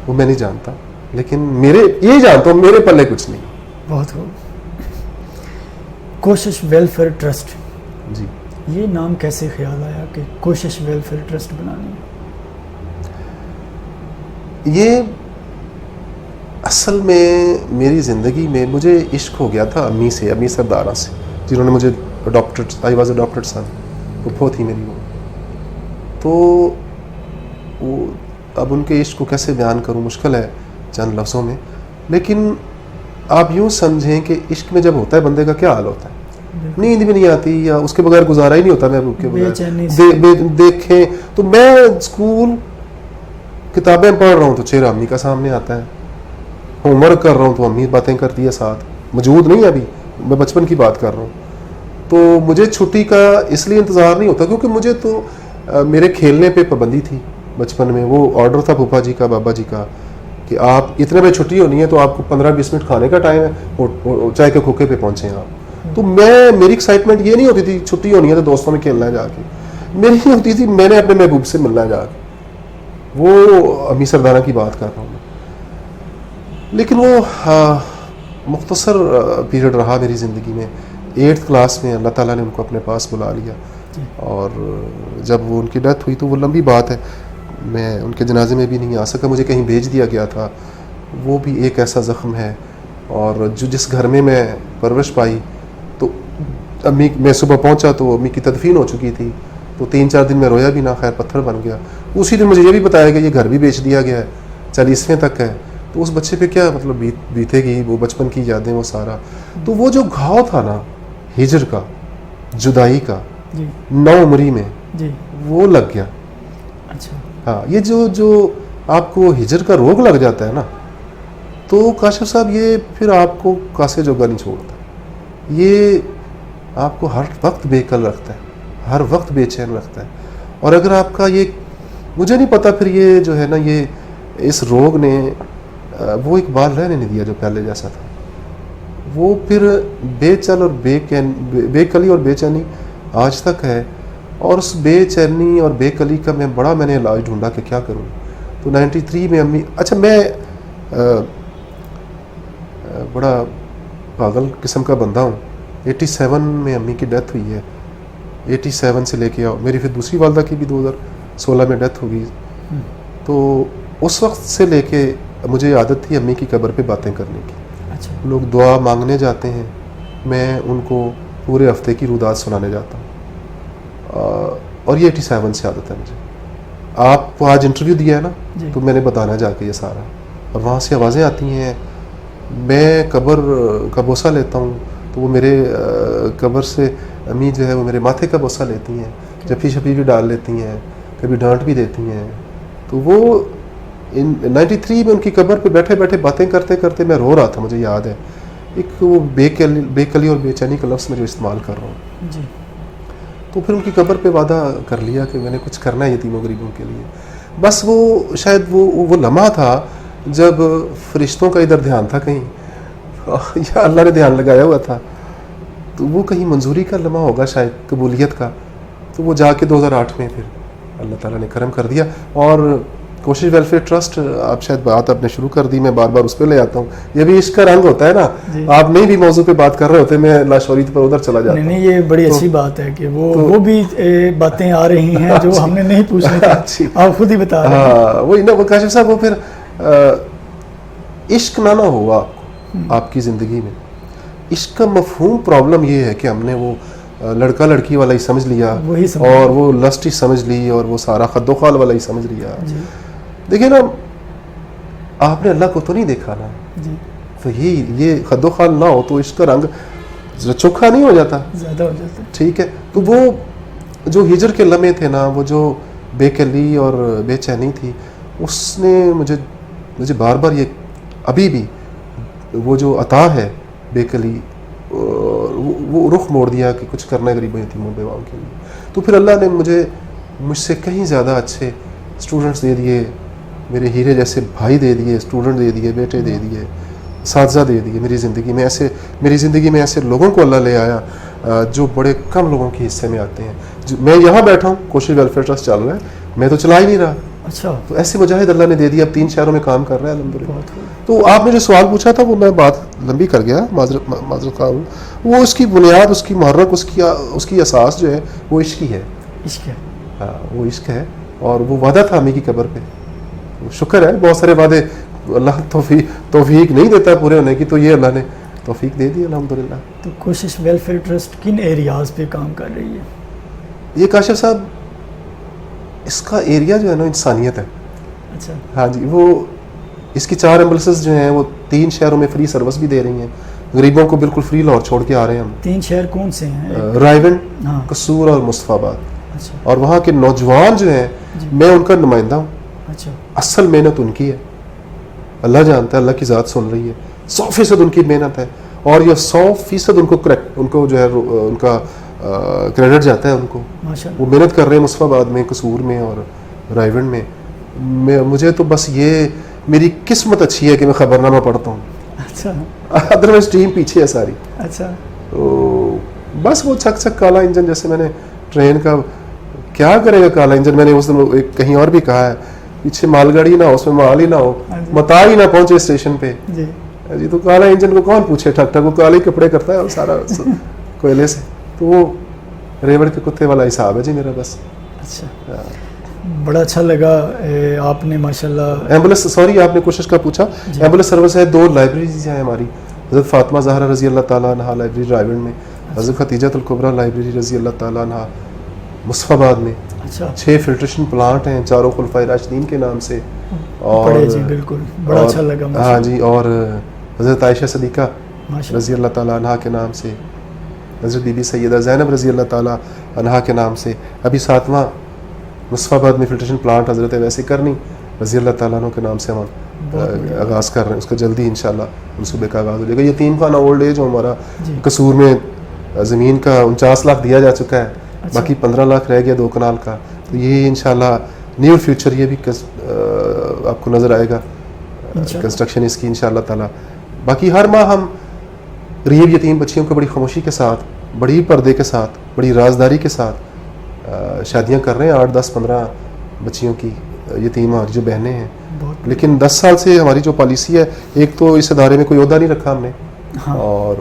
وہ میں نہیں جانتا، لیکن یہ جانتا ہوں میرے پلے کچھ نہیں. بہت خوب. کوشش ویلفیئر ٹرسٹ، جی، یہ نام کیسے خیال آیا کہ کوشش ویلفیئر ٹرسٹ بنانی؟ یہ اصل میں میری زندگی میں مجھے عشق ہو گیا تھا امی سردارہ سے، جنہوں نے مجھے آئی واز اڈاپٹڈ سن، پھپھو تھی میری وہ. تو اب ان کے عشق کو کیسے بیان کروں، مشکل ہے چند لفظوں میں. لیکن آپ یوں سمجھیں کہ عشق میں جب ہوتا ہے بندے کا کیا حال ہوتا ہے، نیند بھی نہیں آتی، یا اس کے بغیر گزارا ہی نہیں ہوتا محبوب کے بغیر. دیکھیں تو میں اسکول کتابیں پڑھ رہا ہوں تو چہرہ امی کا سامنے آتا ہے، ہوم ورک کر رہا ہوں تو امی باتیں کرتی ہے ساتھ، موجود نہیں ابھی، میں بچپن کی بات کر رہا ہوں. تو مجھے چھٹی کا اس لیے انتظار نہیں ہوتا کیونکہ مجھے تو میرے کھیلنے پہ پابندی تھی بچپن میں. وہ آرڈر تھا پھوپھا جی کا، بابا جی کا، کہ آپ اتنے بجے چھٹی ہونی ہے تو آپ کو 15-20 منٹ کھانے کا ٹائم ہے، چائے کے کھوکے پہ پہنچے ہیں آپ. تو میری ایکسائٹمنٹ یہ نہیں ہوتی تھی چھٹی ہونی ہے تو دوستوں میں کھیلنا ہے جا کے، میری یہ ہوتی تھی میں نے اپنے محبوب سے ملنا ہے جا کے. وہ امی سردارہ کی بات کر رہا ہوں میں. لیکن وہ مختصر پیریڈ رہا میری زندگی میں. 8th کلاس میں اللہ تعالیٰ نے ان کو اپنے پاس بلا لیا، اور جب وہ ان کی ڈیتھ ہوئی تو وہ لمبی بات ہے، میں ان کے جنازے میں بھی نہیں آ سکا، مجھے کہیں بھیج دیا گیا تھا. وہ بھی ایک ایسا زخم ہے. اور جس گھر میں میں پرورش پائی، تو امی میں صبح پہنچا تو امی کی تدفین ہو چکی تھی. تو 3-4 دن میں رویا بھی نہ، خیر پتھر بن گیا. اسی دن مجھے یہ بھی بتایا کہ یہ گھر بھی بیچ دیا گیا ہے، 40ویں تک ہے. تو اس بچے پہ کیا مطلب بیتے گی، وہ بچپن کی یادیں، وہ سارا. تو وہ جو گھاؤ تھا نا ہجر کا، جدائی کا، 9 عمری میں وہ لگ گیا. اچھا. ہاں، یہ جو آپ کو ہجر کا روگ لگ جاتا ہے نا، تو کاشف صاحب یہ پھر آپ کو کاسے جوگا نہیں چھوڑتا. یہ آپ کو ہر وقت بے کل رکھتا ہے، ہر وقت بے چین رکھتا ہے. اور اگر آپ کا یہ، مجھے نہیں پتا پھر یہ جو ہے نا، یہ اس روگ نے وہ اقبال رہنے نہیں دیا جو پہلے جیسا تھا. وہ پھر بے چل اور بے کلی اور بے چینی آج تک ہے. اور اس بے چینی اور بے کلی کا میں نے علاج ڈھونڈا کہ کیا کروں. تو 93 میں امی، اچھا میں بڑا پاگل قسم کا بندہ ہوں. 87 میں امی کی ڈیتھ ہوئی ہے. 87 سے لے کے میری پھر دوسری والدہ کی بھی 2016 میں ڈیتھ ہو گئی. تو اس وقت سے لے کے مجھے عادت تھی امی کی قبر پہ باتیں کرنے کی. اچھا لوگ دعا مانگنے جاتے ہیں، میں ان کو پورے ہفتے کی رودات سنانے جاتا ہوں، اور یہ 87 سے عادت ہے مجھے. آپ کو آج انٹرویو دیا ہے نا، تو میں نے بتانا جا کے یہ سارا، اور وہاں سے آوازیں آتی ہیں. میں قبر کا بوسہ لیتا ہوں تو وہ میرے قبر سے امی جو ہے وہ میرے ماتھے کا بوسہ لیتی ہیں، جپی شپی بھی ڈال لیتی ہیں، کبھی ڈانٹ بھی دیتی ہیں. تو وہ 93 میں ان کی قبر پہ بیٹھے بیٹھے باتیں کرتے کرتے میں رو رہا تھا، مجھے یاد ہے. ایک وہ بے کلی اور بے چینی کا لفظ میں جو استعمال کر رہا ہوں. جی. تو پھر ان کی قبر پہ وعدہ کر لیا کہ میں نے کچھ کرنا ہے یتیموں غریبوں کے لیے. بس وہ شاید وہ لمحہ تھا جب فرشتوں کا ادھر دھیان تھا کہیں، یا اللہ نے دھیان لگایا ہوا تھا، تو وہ کہیں منظوری کا لمحہ ہوگا شاید، قبولیت کا. تو وہ جا کے 2008 میں پھر اللہ تعالیٰ نے کرم کر دیا. اور کوشش ویلفیئر ٹرسٹ، آپ شاید بات آپ نے شروع کر دی، میں بار بار اس پہ لے آتا ہوں. یہ بھی عشق کا رنگ ہوتا ہے نا، آپ نہیں بھی موضوع پہ بات کر رہے ہوتے، میں لاشعوری پر ادھر چلا جاتا ہوں. نہیں، یہ بڑی اچھی بات ہے کہ وہ بھی باتیں آ رہی ہیں جو ہم نے نہیں پوچھنی تھی، آپ خود ہی بتا رہے ہیں. ہاں وہی نا، وہ کاشف صاحب، وہ پھر عشق نہ ہوا آپ کی زندگی میں. عشق کا مفہوم پرابلم یہ ہے کہ ہم نے وہ لڑکا لڑکی والا ہی سمجھ لیا، اور وہ لسٹ ہی سمجھ لی، اور وہ سارا خد و خال والا ہی سمجھ لیا. دیکھیں نا، آپ نے اللہ کو تو نہیں دیکھا نا، تو یہ خد و خال نہ ہو تو عشق کا رنگ چوکھا نہیں ہو جاتا، زیادہ ہو جاتا. ٹھیک ہے، تو وہ جو ہجر کے لمحے تھے نا، وہ جو بے کلی اور بے چینی تھی، اس نے مجھے بار بار یہ ابھی بھی وہ جو عطا ہے بے کلی، وہ رخ موڑ دیا کہ کچھ کرنا ہے غریبوں یتیموں بیواؤں کے لیے. تو پھر اللہ نے مجھ سے کہیں زیادہ اچھے اسٹوڈنٹس دے دیے، میرے ہیرے جیسے بھائی دے دیے، اسٹوڈنٹ دے دیے، بیٹے دے دیے، اساتذہ دے دیے. میری زندگی میں ایسے لوگوں کو اللہ لے آیا جو بڑے کم لوگوں کے حصے میں آتے ہیں. میں یہاں بیٹھا ہوں، کوشش ویلفیئر ٹرسٹ چل رہا ہے، میں تو چلا ہی نہیں رہا. اچھا، تو ایسے مجاہد اللہ نے دے دیا، اب 3 شہروں میں کام کر رہا ہے الحمدللہ. تو آپ نے جو سوال پوچھا تھا وہ میں بات لمبی کر گیا، معذرت خواہ ہوں. وہ اس کی بنیاد، اس کی محرک، اس کی اساس جو ہے وہ عشق ہی ہے. عشق ہے، ہاں وہ عشق ہے. اور وہ وعدہ تھا امی کی قبر پہ. شکر ہے، بہت سارے وعدے اللہ توفیق نہیں دیتا پورے ہونے کی، تو یہ اللہ نے توفیق دے دی الحمدللہ. تو کوشش ویلفیئر ٹرسٹ کن ایریاز پہ کام کر رہی ہے؟ یہ کاشف صاحب، اس کا ایریا جو ہے نا انسانیت ہے. اچھا. ہاں جی، وہ اس کی 4 ایمبولینسز جو ہیں وہ 3 شہروں میں فری سروس بھی دے رہی ہیں، غریبوں کو بالکل فری لاہور چھوڑ کے آ رہے ہیں ہم. 3 شہر کون سے ہیں؟ رائیونڈ، قصور اور مصطفیٰ آباد. اچھا. اور وہاں کے نوجوان جو ہیں، میں ان کا نمائندہ ہوں. اچھا. اصل محنت ان کی ہے، اللہ جانتا ہے، اللہ کی ذات سن رہی ہے. 100% ان کی محنت ہے، اور یہ 100% ان کو جو ہے ان کا کریڈٹ جاتا ہے ان کو. وہ محنت کر رہے ہیں مصطفیٰ آباد میں، قصور میں اور رائیونڈ میں. مجھے تو بس یہ میری قسمت اچھی ہے کہ میں خبر نامہ پڑھتا ہوں. اچھا. ادروائز ٹیم پیچھے ہے ساری. اچھا. تو بس وہ چھک کالا انجن، جیسے میں نے ٹرین کا، کیا کرے گا کالا انجن. میں نے اس دن کہیں اور بھی کہا ہے، پیچھے مال گاڑی نہ ہو، اس میں مال ہی نہ ہو، متا ہی نہ پہنچے اسٹیشن پہ جی، تو کالا انجن کو کون پوچھے، ٹھک ٹھک وہ کالے کپڑے کرتا ہے سارا کوئلے سے. تو وہ ریوڑ کے کتے والا حساب ہے جی میرا بس. اچھا، بڑا اچھا لگا آپ نے ماشاءاللہ. ایمبولینس، سوری آپ نے کوشش کا پوچھا، ایمبولینس سروس ہے. 2 لائبریریز ہیں ہماری، حضرت فاطمہ زہرا رضی اللہ تعالیٰ عنہ لائبریری رائیونڈ میں، حضرت خدیجۃ الکبریٰ لائبریری رضی اللہ تعالیٰ عنہ مصطفیٰ آباد میں. 6 فلٹریشن پلانٹ ہیں چاروں خلفائے راشدین کے نام سے. اور جی بالکل بڑا اچھا لگا. ہاں جی، اور حضرت عائشہ صدیقہ رضی اللہ تعالیٰ عنہ کے نام سے، حضرت بی بی سیدہ زینب رضی اللہ تعالیٰ عنہ کے نام سے. ابھی 7واں مصطفیٰ آباد میں فلٹریشن پلانٹ حضرت ویسے کرنی رضی اللہ تعالیٰ عنہ کے نام سے ہم آغاز کر رہے ہیں. اس کا جلدی انشاءاللہ منصوبے کا آغاز ہو جائے گا. یتیم خانہ اولڈ ایج ہمارا قصور میں زمین کا 49 لاکھ دیا جا چکا ہے، باقی 15 لاکھ رہ گیا 2 کنال کا. تو یہ انشاءاللہ نیئر فیوچر یہ بھی آپ کو نظر آئے گا کنسٹرکشن اس کی انشاءاللہ تعالیٰ. باقی ہر ماہ ہم غریب یتیم بچیوں کو بڑی خاموشی کے ساتھ، بڑی پردے کے ساتھ، بڑی رازداری کے ساتھ شادیاں کر رہے ہیں. 8 10 15 بچیوں کی یتیم ہماری جو بہنیں ہیں. لیکن 10 سال سے ہماری جو پالیسی ہے، ایک تو اس ادارے میں کوئی عہدہ نہیں رکھا ہم نے، اور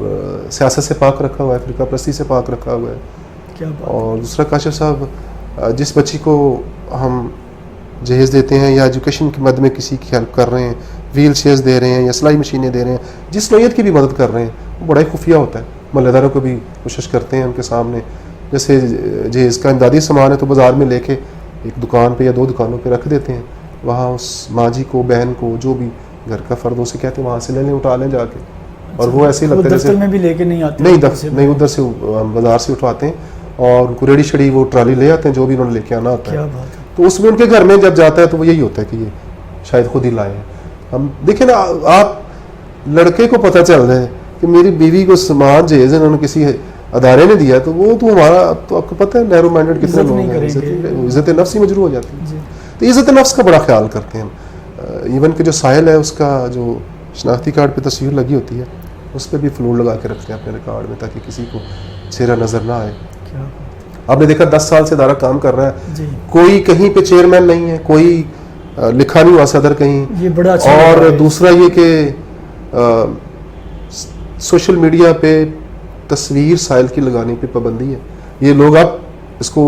سیاست سے پاک رکھا ہوا ہے، فرقہ پرستی سے پاک رکھا ہوا ہے. اور دوسرا کاشف صاحب، جس بچی کو ہم جہیز دیتے ہیں یا ایجوکیشن کے مد میں کسی کی ہیلپ کر رہے ہیں ویل چیئرز دے رہے ہیں یا سلائی مشینیں دے رہے ہیں، جس نوعیت کی بھی مدد کر رہے ہیں وہ بڑا ہی خفیہ ہوتا ہے. محلے داروں کو بھی کوشش کرتے ہیں ان کے سامنے، جیسے جہیز کا امدادی سامان ہے تو بازار میں لے کے ایک دکان پہ یا 2 دکانوں پہ رکھ دیتے ہیں، وہاں اس ماں جی کو، بہن کو، جو بھی گھر کا فرد اسے کہتے ہیں وہاں سے لے لیں، اٹھا لیں جا کے. اور وہ ایسے ہی لگتا ہے دفتر میں بھی لے کے نہیں آتے، نہیں ادھر سے بازار سے اٹھواتے ہیں اور ان کو ریڈی شڑی وہ ٹرالی لے آتے ہیں جو بھی انہوں نے لے کے آنا ہوتا ہے. تو اس میں ان کے گھر میں جب جاتا ہے تو وہ یہی ہوتا ہے کہ یہ شاید خود ہی لائے ہیں. ہم دیکھیں نا، آپ لڑکے کو پتہ چل رہا ہے کہ میری بیوی کو سامان جہیز انہوں نے کسی ادارے نے دیا تو وہ تو ہمارا، تو آپ کو پتہ ہے نیرو مائنڈڈ کتنے لوگ ہیں، عزت نفس ہی مجروح ہو جاتی ہے. تو عزت نفس کا بڑا خیال کرتے ہیں ہم. ایون کہ جو ساحل ہے اس کا جو شناختی کارڈ پہ تصویر لگی ہوتی ہے اس پہ بھی فلور لگا کے رکھتے ہیں اپنے ریکارڈ میں تاکہ کسی کو چہرہ نظر نہ آئے. آپ نے دیکھا 10 سال سے ادارہ کام کر رہا ہے، کوئی کہیں پہ چیئرمین نہیں ہے، کوئی لکھا نہیں ہوا صدر کہیں. یہ بڑا اچھا. اور دوسرا یہ کہ سوشل میڈیا پہ تصویر ساحل کی لگانے پہ پابندی ہے. یہ لوگ اب اس کو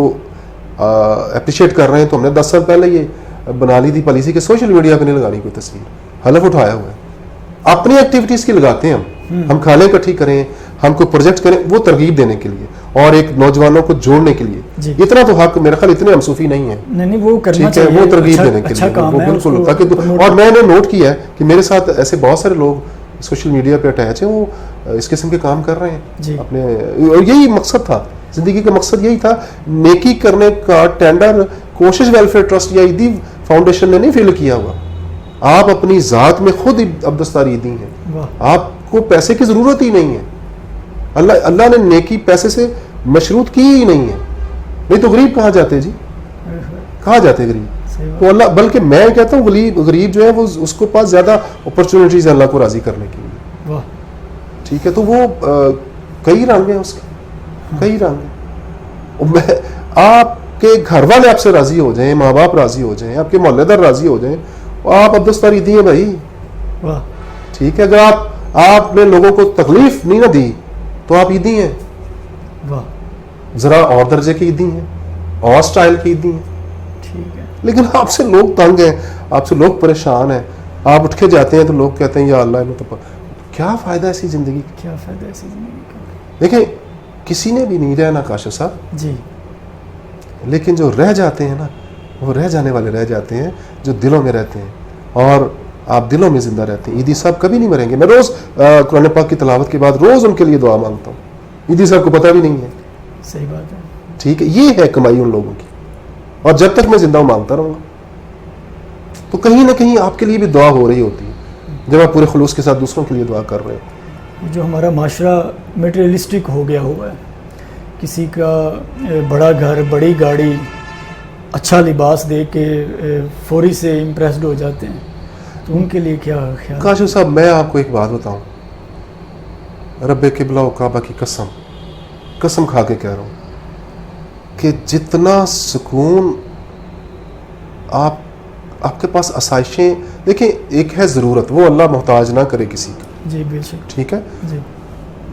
اپریشیٹ کر رہے ہیں. تو ہم نے 10 سال پہلے یہ بنا لی تھی پالیسی کہ سوشل میڈیا پہ نہیں لگانی کوئی تصویر. حلف اٹھایا ہوا ہے. اپنی ایکٹیویٹیز کی لگاتے ہیں ہم کھالیں اکٹھی کریں، ہم کوئی پروجیکٹ کریں، وہ ترغیب دینے کے لیے اور ایک نوجوانوں کو جوڑنے کے لیے. اتنا تو حق میرا خیال اتنے ہم صوفی نہیں ہیں. نہیں وہ کرنا چاہیے، وہ ترغیب دینے کے لیے وہ بالکل. تاکہ اور میں نے نوٹ کیا ہے کہ میرے ساتھ ایسے بہت سارے لوگ سوشل میڈیا پہ اٹیچ ہیں، وہ اس قسم کے کام کر رہے ہیں اپنے. اور یہی مقصد تھا زندگی کا، مقصد یہی تھا. نیکی کرنے کا ٹینڈر کوشش ویلفیئر ٹرسٹ یا عیدی فاؤنڈیشن نے نہیں فیل کیا ہوا. آپ اپنی ذات میں خود عبدالستار عیدی ہیں، آپ کو پیسے کی ضرورت ہی نہیں ہے. اللہ نے نیکی پیسے سے مشروط کی ہی نہیں ہے. نہیں تو غریب کہاں جاتے جی، کہاں جاتے غریب؟ تو اللہ، بلکہ میں کہتا ہوں غریب جو ہے وہ اس کو پاس زیادہ اپرچونٹیز ہیں اللہ کو راضی کرنے کے لیے. ٹھیک ہے، تو وہ کئی رنگ ہیں اس کے، کئی رنگ ہیں. آپ کے گھر والے آپ سے راضی ہو جائیں، ماں باپ راضی ہو جائیں، آپ کے محلے دار راضی ہو جائیں، آپ عبدالستار عیدی ہیں بھائی. ٹھیک ہے، اگر آپ نے لوگوں کو تکلیف نہیں نہ دی تو آپ عیدی ہیں. ذرا اور درجے کی عیدی ہیں، اور سٹائل کی عیدی ہیں. لیکن آپ سے لوگ تنگ ہیں، آپ سے لوگ پریشان ہیں. آپ اٹھ کے جاتے ہیں تو لوگ کہتے ہیں یا اللہ انہوں تو کیا فائدہ ایسی زندگی کا، کیا فائدہ ایسی زندگی کا. دیکھیں کسی نے بھی نہیں رہنا کاشف صاحب جی، لیکن جو رہ جاتے ہیں نا وہ رہ جانے والے رہ جاتے ہیں جو دلوں میں رہتے ہیں، اور آپ دلوں میں زندہ رہتے ہیں. عیدی صاحب کبھی نہیں مریں گے. میں روز قرآن پاک کی تلاوت کے بعد روز ان کے لیے دعا مانگتا ہوں. عیدی صاحب کو پتہ بھی نہیں ہے. صحیح بات ہے. ٹھیک ہے، یہ ہے کمائی ان لوگوں کی، اور جب تک میں زندہ ہوں مانگتا رہوں گا. تو کہیں نہ کہیں آپ کے لیے بھی دعا ہو رہی ہوتی ہے جب آپ پورے خلوص کے ساتھ دوسروں کے لیے دعا کر رہے ہیں. جو ہمارا معاشرہ میٹریلسٹک ہو گیا ہوا ہے، کسی کا بڑا گھر، بڑی گاڑی، اچھا لباس دیکھ کے فوری سے امپریسڈ ہو جاتے ہیں، تو ان کے لیے کیا خیال؟ کاشف صاحب میں آپ کو ایک بات بتاؤں، رب قبلہ و کعبہ کی قسم کھا کے کہہ رہا ہوں کہ جتنا سکون آپ کے پاس آسائشیں، دیکھیں ایک ہے ضرورت، وہ اللہ محتاج نہ کرے کسی کا. جی بے شک. ٹھیک ہے، جی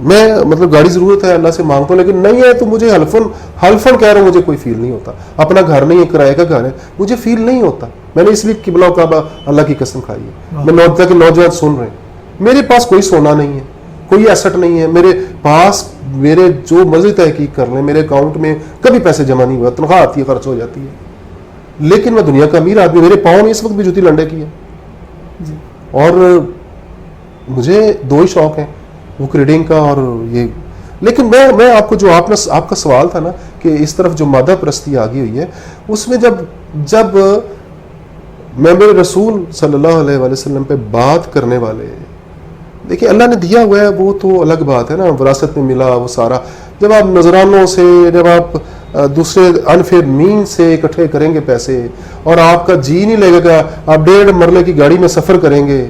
میں مطلب گاڑی ضرورت ہے اللہ سے مانگتا ہوں، لیکن نہیں ہے تو مجھے حلفن کہہ رہا ہوں مجھے کوئی فیل نہیں ہوتا. اپنا گھر نہیں ہے، کرائے کا گھر ہے، مجھے فیل نہیں ہوتا. میں نے اس لیے قبلہ و کعبہ اللہ کی قسم کھائی ہے. میں نوٹتا کہ نوجوان سن رہے ہیں، میرے پاس کوئی سونا نہیں ہے، کوئی ایسٹ نہیں ہے میرے پاس. میرے جو مرضی تحقیق کر لیں، میرے اکاؤنٹ میں کبھی پیسے جمع نہیں ہوا، تنخواہ آتی ہے خرچ ہو جاتی ہے، لیکن میں دنیا کا امیر آدمی. میرے پاؤں میں اس وقت بھی جوتی لنڈے کی ہے. اور مجھے 2 ہی شوق ہیں، بک ریڈنگ کا اور یہ. لیکن میں آپ کو جو آپ کا سوال تھا نا کہ اس طرف جو مادہ پرستی آگی ہوئی ہے، اس میں جب میرے رسول صلی اللہ علیہ وآلہ وسلم پہ بات کرنے والے، دیکھیں اللہ نے دیا ہوا ہے وہ تو الگ بات ہے نا، وراثت میں ملا وہ سارا. جب آپ نذرانوں سے، جب آپ دوسرے انفیئر مین سے اکٹھے کریں گے پیسے، اور آپ کا جی نہیں لگے گا، آپ 1.5 مرلے کی گاڑی میں سفر کریں گے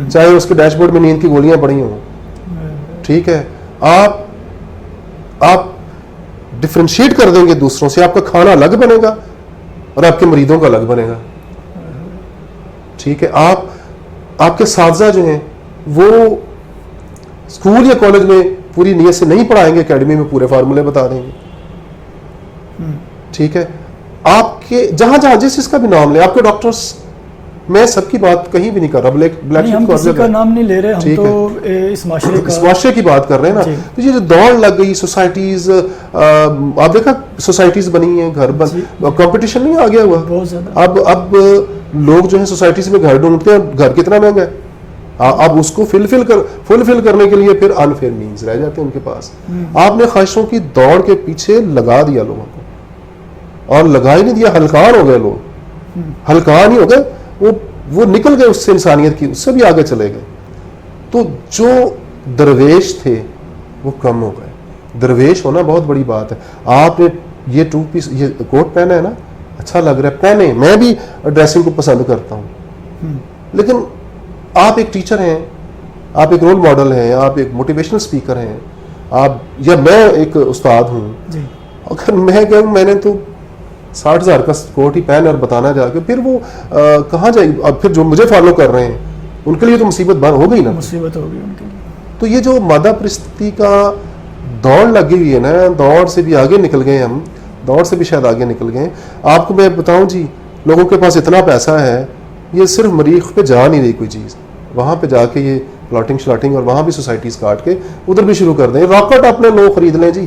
چاہے اس کے ڈیش بورڈ میں نیند کی گولیاں پڑی ہوں. ٹھیک ہے، آپ ڈفرینشیٹ کر دیں گے دوسروں سے. آپ کا کھانا الگ بنے گا اور آپ کے مریدوں کا الگ بنے گا. ٹھیک ہے، آپ کے اساتذہ جو ہیں وہ اسکول یا کالج میں پوری نیت سے نہیں پڑھائیں گے، اکیڈمی میں پورے فارمولے بتا دیں گے. ٹھیک ہے، آپ کے جہاں جس کا بھی نام لیں، آپ کے ڈاکٹرز میں سب کی بات کہیں بھی نہیں کر رہا. نہیں، ہم کسی کا نام نہیں لے رہے، ہم تو اس معاشرے کی بات کر رہے ہیں نا. تو یہ جو دوڑ لگ گئی سوسائٹیز، آپ دیکھا سوسائٹیز بنی ہیں، گھر کمپٹیشن نہیں آ گیا ہوا بہت زیادہ. اب لوگ جو ہے سوسائٹیز میں گھر ڈھونڈتے ہیں، گھر کتنا مہنگا ہے. اب اس کو فلفل کرنے کے لیے پھر انفیئر مینز رہ جاتے ہیں ان کے پاس. آپ نے خواہشوں کی دوڑ کے پیچھے لگا دیا لوگوں کو، اور لگا ہی نہیں دیا، ہلکان ہو گئے لوگ، ہلکان ہی ہو گئے، وہ نکل گئے اس سے، انسانیت کی اس سے بھی آگے چلے گئے. تو جو درویش تھے وہ کم ہو گئے. درویش ہونا بہت بڑی بات ہے. آپ نے یہ 2 پیس یہ کوٹ پہنا ہے نا، اچھا لگ رہا ہے، پہنے. میں بھی ڈریسنگ کو پسند کرتا ہوں، لیکن آپ ایک ٹیچر ہیں، آپ ایک رول ماڈل ہیں، آپ ایک موٹیویشنل اسپیکر ہیں، آپ یا میں ایک استاد ہوں. اگر میں کہوں میں نے تو 60,000 کا کوٹ ہی پہن اور بتانا جا کے، پھر وہ کہاں جائے گی؟ اب پھر جو مجھے فالو کر رہے ہیں ان کے لیے تو مصیبت بند ہو گئی نا. مصیبت ہو گئی ان کے لیے. تو یہ جو مادہ پرستی کا دوڑ لگی ہوئی ہے نا، دوڑ سے بھی آگے نکل گئے ہم، دوڑ سے بھی شاید آگے نکل گئے. آپ کو میں بتاؤں جی، لوگوں کے پاس اتنا پیسہ ہے، یہ صرف مریخ پہ جا نہیں رہی کوئی چیز، وہاں پہ جا کے یہ پلاٹنگ شلاٹنگ اور وہاں بھی سوسائٹیز کاٹ کے ادھر بھی شروع کر دیں. راکٹ اپنے لوگ خرید لیں جی،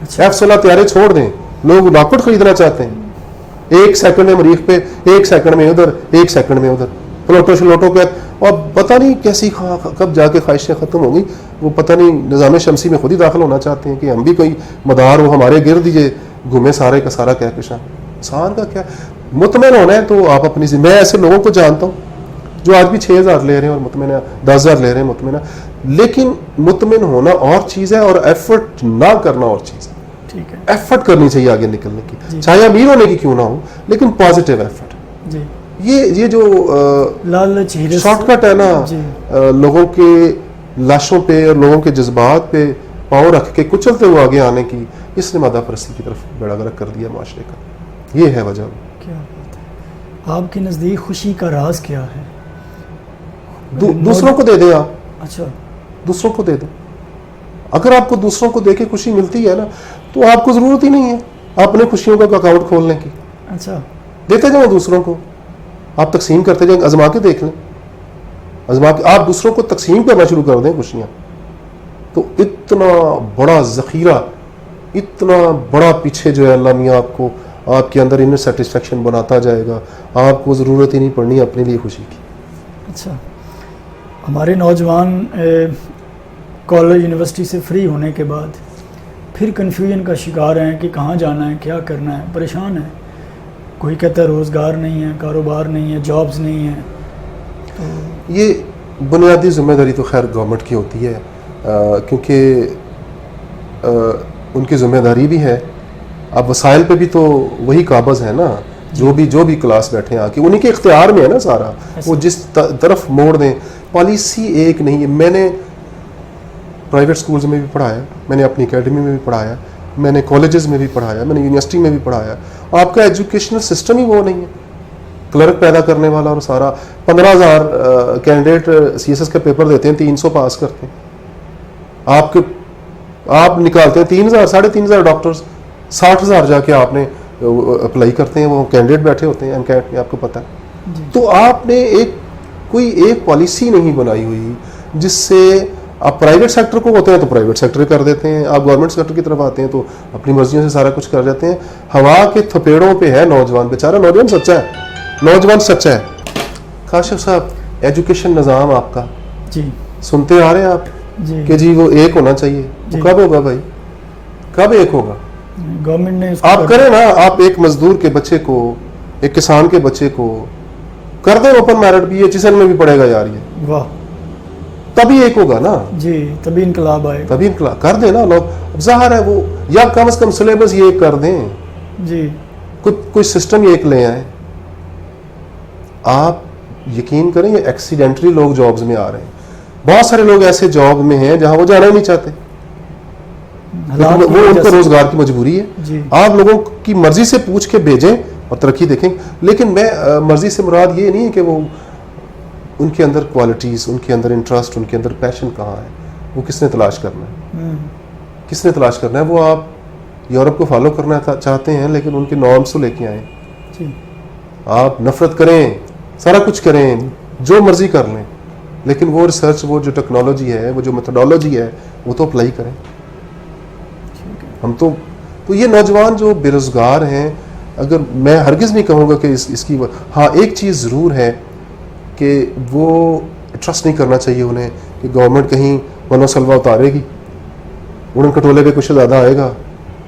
F-16 طیارے چھوڑ دیں، لوگ راکٹ خریدنا چاہتے ہیں. 1 سیکنڈ میں مریخ پہ، 1 سیکنڈ میں ادھر، 1 سیکنڈ میں ادھر، پلوٹو شلوٹو کے. اور پتہ نہیں کیسی کب جا کے خواہشیں ختم ہوں گی. وہ پتہ نہیں نظام شمسی میں خود ہی داخل ہونا چاہتے ہیں کہ ہم بھی کوئی مدار ہو، ہمارے گرد یہ گھومے سارے کا سارا کہکشاں. انسان کا کیا مطمئن ہونا ہے تو آپ اپنی میں ایسے لوگوں کو جانتا ہوں جو آج بھی 6,000 لے رہے ہیں اور مطمئن 10,000 لے رہے ہیں مطمئن. لیکن مطمئن ہونا اور چیز ہے اور ایفرٹ نہ کرنا اور چیز ہے. ٹھیک ہے، ایفرٹ کرنی چاہیے آگے نکلنے کی، چاہے امیر ہونے کی کیوں نہ ہو، لیکن پازیٹیو ایفرٹ. یہ جو شارٹ کٹ ہے نا، لوگوں کے لاشوں پہ اور لوگوں کے جذبات پہ پاؤں رکھ کے کچلتے ہوئے آگے آنے کی، اس نے مادہ پرستی کی طرف بیڑا غرق کر دیا معاشرے کا. یہ ہے وجہ. کیا بات ہے. آپ کے نزدیک خوشی کا راز کیا ہے؟ دوسروں کو دے دیں آپ. اچھا، دوسروں کو دے دیں. اگر آپ کو دوسروں کو دے کے خوشی ملتی ہے نا، تو آپ کو ضرورت ہی نہیں ہے اپنے خوشیوں کا اکاؤنٹ کھولنے کی. اچھا، دیتے جائیں دوسروں کو، آپ تقسیم کرتے جائیں. آزما کے دیکھ لیں، آزما کے آپ دوسروں کو تقسیم کرنا شروع کر دیں خوشیاں، تو اتنا بڑا ذخیرہ، اتنا بڑا پیچھے جو ہے اللہ میاں آپ کے اندر انر سیٹسفیکشن بناتا جائے گا. آپ کو ضرورت ہی نہیں پڑنی اپنے لیے خوشی کی. اچھا، ہمارے نوجوان کالج یونیورسٹی سے فری ہونے کے بعد پھر کنفیوژن کا شکار ہیں کہ کہاں جانا ہے، کیا کرنا ہے، پریشان ہیں. کوئی کہتا ہے روزگار نہیں ہے، کاروبار نہیں ہے، جابز نہیں ہیں. یہ بنیادی ذمہ داری تو خیر گورنمنٹ کی ہوتی ہے، کیونکہ ان کی ذمہ داری بھی ہے. اب وسائل پہ بھی تو وہی قابض ہے نا، جو بھی کلاس بیٹھے ہیں آ کے انہیں کے اختیار میں ہے نا سارا. وہ جس طرف موڑ دیں، پالیسی ایک نہیں ہے. میں نے پرائیویٹ سکولز میں بھی پڑھایا، میں نے اپنی اکیڈمی میں بھی پڑھایا، میں نے کالجز میں بھی پڑھایا، میں نے یونیورسٹی میں بھی پڑھایا. آپ کا ایجوکیشنل سسٹم ہی وہ نہیں ہے. کلرک پیدا کرنے والا اور سارا 15,000 کینڈیڈیٹ CSS کا پیپر دیتے ہیں، 300 پاس کرتے ہیں. آپ نکالتے ہیں 3,000 3,500 ڈاکٹرز، 60,000 جا کے آپ نے اپلائی کرتے ہیں، وہ کینڈیڈیٹ بیٹھے ہوتے ہیں MCAT میں، آپ کو پتہ ہے. تو آپ نے کوئی ایک پالیسی نہیں بنائی ہوئی جس سے آپ پرائیویٹ سیکٹر کو ہوتے ہیں تو پرائیویٹ سیکٹر کر دیتے ہیں، آپ گورنمنٹ سیکٹر کی طرف آتے ہیں تو اپنی مرضیوں سے سارا کچھ کر جاتے ہیں. ہوا کے تھپیڑوں پہ ہے نوجوان، بیچارہ نوجوان سچا ہے، نوجوان سچا ہے. کاشف صاحب، ایجوکیشن نظام آپ کا سنتے آ رہے ہیں آپ کہ جی وہ ایک ہونا چاہیے. وہ کب ہوگا بھائی؟ کب ایک ہوگا؟ گورنمنٹ نے آپ کریں نا. آپ ایک مزدور کے بچے کو، ایک کسان کے بچے کو کر دیں اوپن میرٹ بھی، یہ چیزن میں بھی پڑے گا یار، یہ واہ، تبھی ایک ہوگا نا. جی، تبھی انقلاب آئے گا. تبھی انقلاب کر دیں نا لوگ. ظاہر ہے وہ، یا کم از کم سلیبس یہ ایک کر دیں، جی کوئی سسٹم یہ ایک لے آئیں. آپ یقین کریں یہ ایکسیڈنٹلی لوگ جابز میں آ رہے ہیں. بہت سارے لوگ ایسے جاب میں ہیں جہاں وہ جانا ہی نہیں چاہتے، وہ ان کو روزگار کی مجبوری ہے. آپ لوگوں کی مرضی سے پوچھ کے بھیجیں اور ترقی دیکھیں. لیکن میں مرضی سے مراد یہ نہیں ہے کہ وہ ان کے اندر کوالٹیز، ان کے اندر انٹرسٹ، ان کے اندر پیشن کہاں ہے، وہ کس نے تلاش کرنا ہے. کس نے تلاش کرنا ہے؟ وہ آپ یورپ کو فالو کرنا چاہتے ہیں لیکن ان کے نارمز تو لے کے آئیں. آپ نفرت کریں سارا کچھ کریں، جو مرضی کر لیں، لیکن وہ ریسرچ، وہ جو ٹیکنالوجی ہے، وہ جو میتھڈالوجی ہے، وہ تو اپلائی کریں. ہم تو یہ نوجوان جو بے روزگار ہیں، اگر میں ہرگز نہیں کہوں گا کہ اس کی، ہاں ایک چیز ضرور ہے کہ وہ ٹرسٹ نہیں کرنا چاہیے انہیں کہ گورنمنٹ کہیں منو سلوا اتارے گی، انہیں کٹولے پہ کچھ زیادہ آئے گا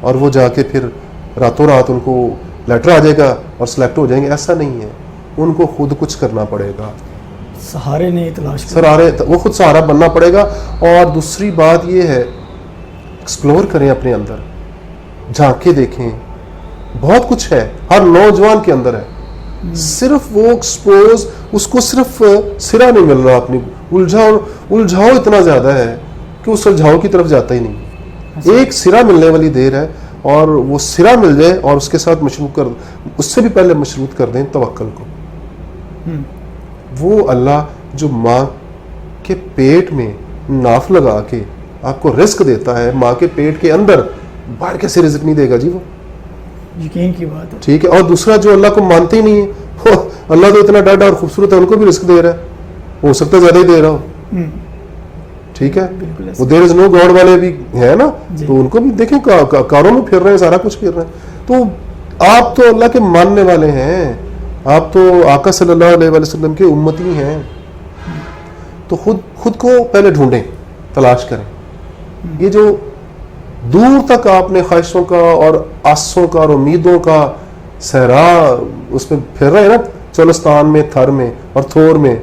اور وہ جا کے پھر راتوں رات ان کو لیٹر آ جائے گا اور سلیکٹ ہو جائیں گے. ایسا نہیں ہے، ان کو خود کچھ کرنا پڑے گا، سہارے نہیں تلاش وہ خود سہارا بننا پڑے گا. اور دوسری بات یہ ہے، ایکسپلور کریں اپنے اندر، جھانک کے دیکھیں، بہت کچھ ہے ہر نوجوان کے اندر ہے، صرف وہ ایکسپوز، اس کو صرف سرا نہیں مل رہا، اپنی الجھاؤ اتنا زیادہ ہے کہ اس الجھاؤ کی طرف جاتا ہی نہیں. ایک سرا ملنے والی دیر ہے، اور وہ سرا مل جائے اور اس کے ساتھ اس سے بھی پہلے مشروط کر دیں توکل کو. وہ اللہ جو ماں کے پیٹ میں ناف لگا کے آپ کو رزق دیتا ہے، ماں کے پیٹ کے اندر باہر کیسے رزق نہیں دے گا جی؟ وہ یقین کی بات ہے. ٹھیک ہے. اور دوسرا جو اللہ کو مانتے ہی نہیں ہے، اللہ تو اتنا ڈاڈا اور خوبصورت ہے، ان کو بھی رزق دے رہا ہے، ہو سکتا ہے زیادہ ہی دے رہا ہو. ٹھیک ہے. وہ دیر از نو گاڈ والے بھی ہیں نا، تو ان کو بھی دیکھیں کاروں میں پھر رہے ہیں، سارا کچھ پھر رہے ہیں. تو آپ تو اللہ کے ماننے والے ہیں، آپ تو آقا صلی اللہ علیہ وسلم کے امتی ہیں، تو خود کو پہلے ڈھونڈیں، تلاش کریں. یہ جو دور تک آپ نے خواہشوں کا اور آسوں کا اور امیدوں کا صحرا اس میں پھر رہے ہیں نا، چولستان میں، تھر میں اور تھور میں،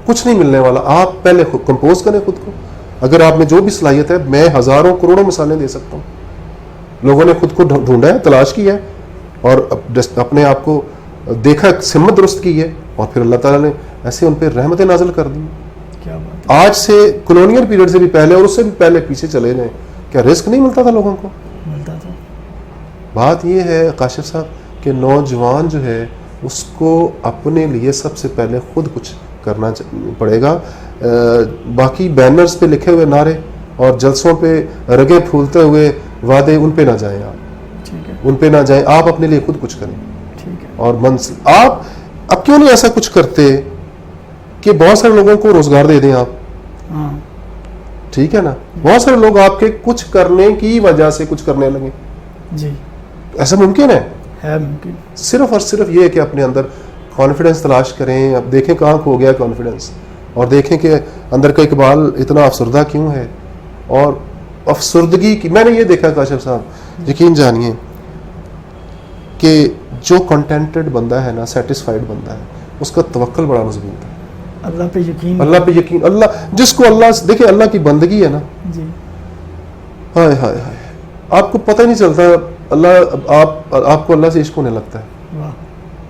کچھ نہیں ملنے والا. آپ پہلے خود کمپوز کریں خود کو. اگر آپ میں جو بھی صلاحیت ہے، میں ہزاروں کروڑوں مثالیں دے سکتا ہوں. لوگوں نے خود کو ڈھونڈا ہے، تلاش کی ہے، اور اپنے آپ کو دیکھا، سمت درست کی ہے، اور پھر اللہ تعالیٰ نے ایسے ان پہ رحمتیں نازل کر دی. کیا بات ہے. آج سے کلونیل پیریڈ سے بھی پہلے اور اس سے بھی پہلے پیچھے چلے جائیں، کیا رزق نہیں ملتا تھا لوگوں کو؟ ملتا تھا. بات یہ ہے کاشف صاحب کہ نوجوان جو ہے اس کو اپنے لیے سب سے پہلے خود کچھ کرنا پڑے گا. باقی بینرز پہ لکھے ہوئے نعرے اور جلسوں پہ رگیں پھولتے ہوئے وعدے، ان پہ نہ جائیں آپ، ان پہ نہ جائیں. آپ اپنے لیے خود کچھ کریں. اور منزل آپ اب کیوں نہیں ایسا کچھ کرتے کہ بہت سارے لوگوں کو روزگار دے دیں آپ؟ ٹھیک ہے نا. بہت سارے لوگ آپ کے کچھ کرنے کی وجہ سے کچھ کرنے لگے. جی ایسا ممکن ہے ممکن. صرف اور صرف یہ ہے کہ اپنے اندر کانفیڈنس تلاش کریں. اب دیکھیں کہاں کھو گیا کانفیڈنس، اور دیکھیں کہ اندر کا اقبال اتنا افسردہ کیوں ہے. اور افسردگی کی میں نے یہ دیکھا کاشف صاحب، یقین جانیے کہ جو کنٹینٹڈ بندہ ہے نا، سیٹسفائیڈ بندہ ہے، اس کا توکل بڑا مضبوط ہے. اللہ پہ یقین، اللہ پہ یقین. اللہ جس کو اللہ دیکھیں، اللہ کی بندگی ہے نا، جی ہائے ہائے ہائے، آپ کو پتہ ہی نہیں چلتا. اللہ آپ کو اللہ سے عشق ہونے لگتا ہے.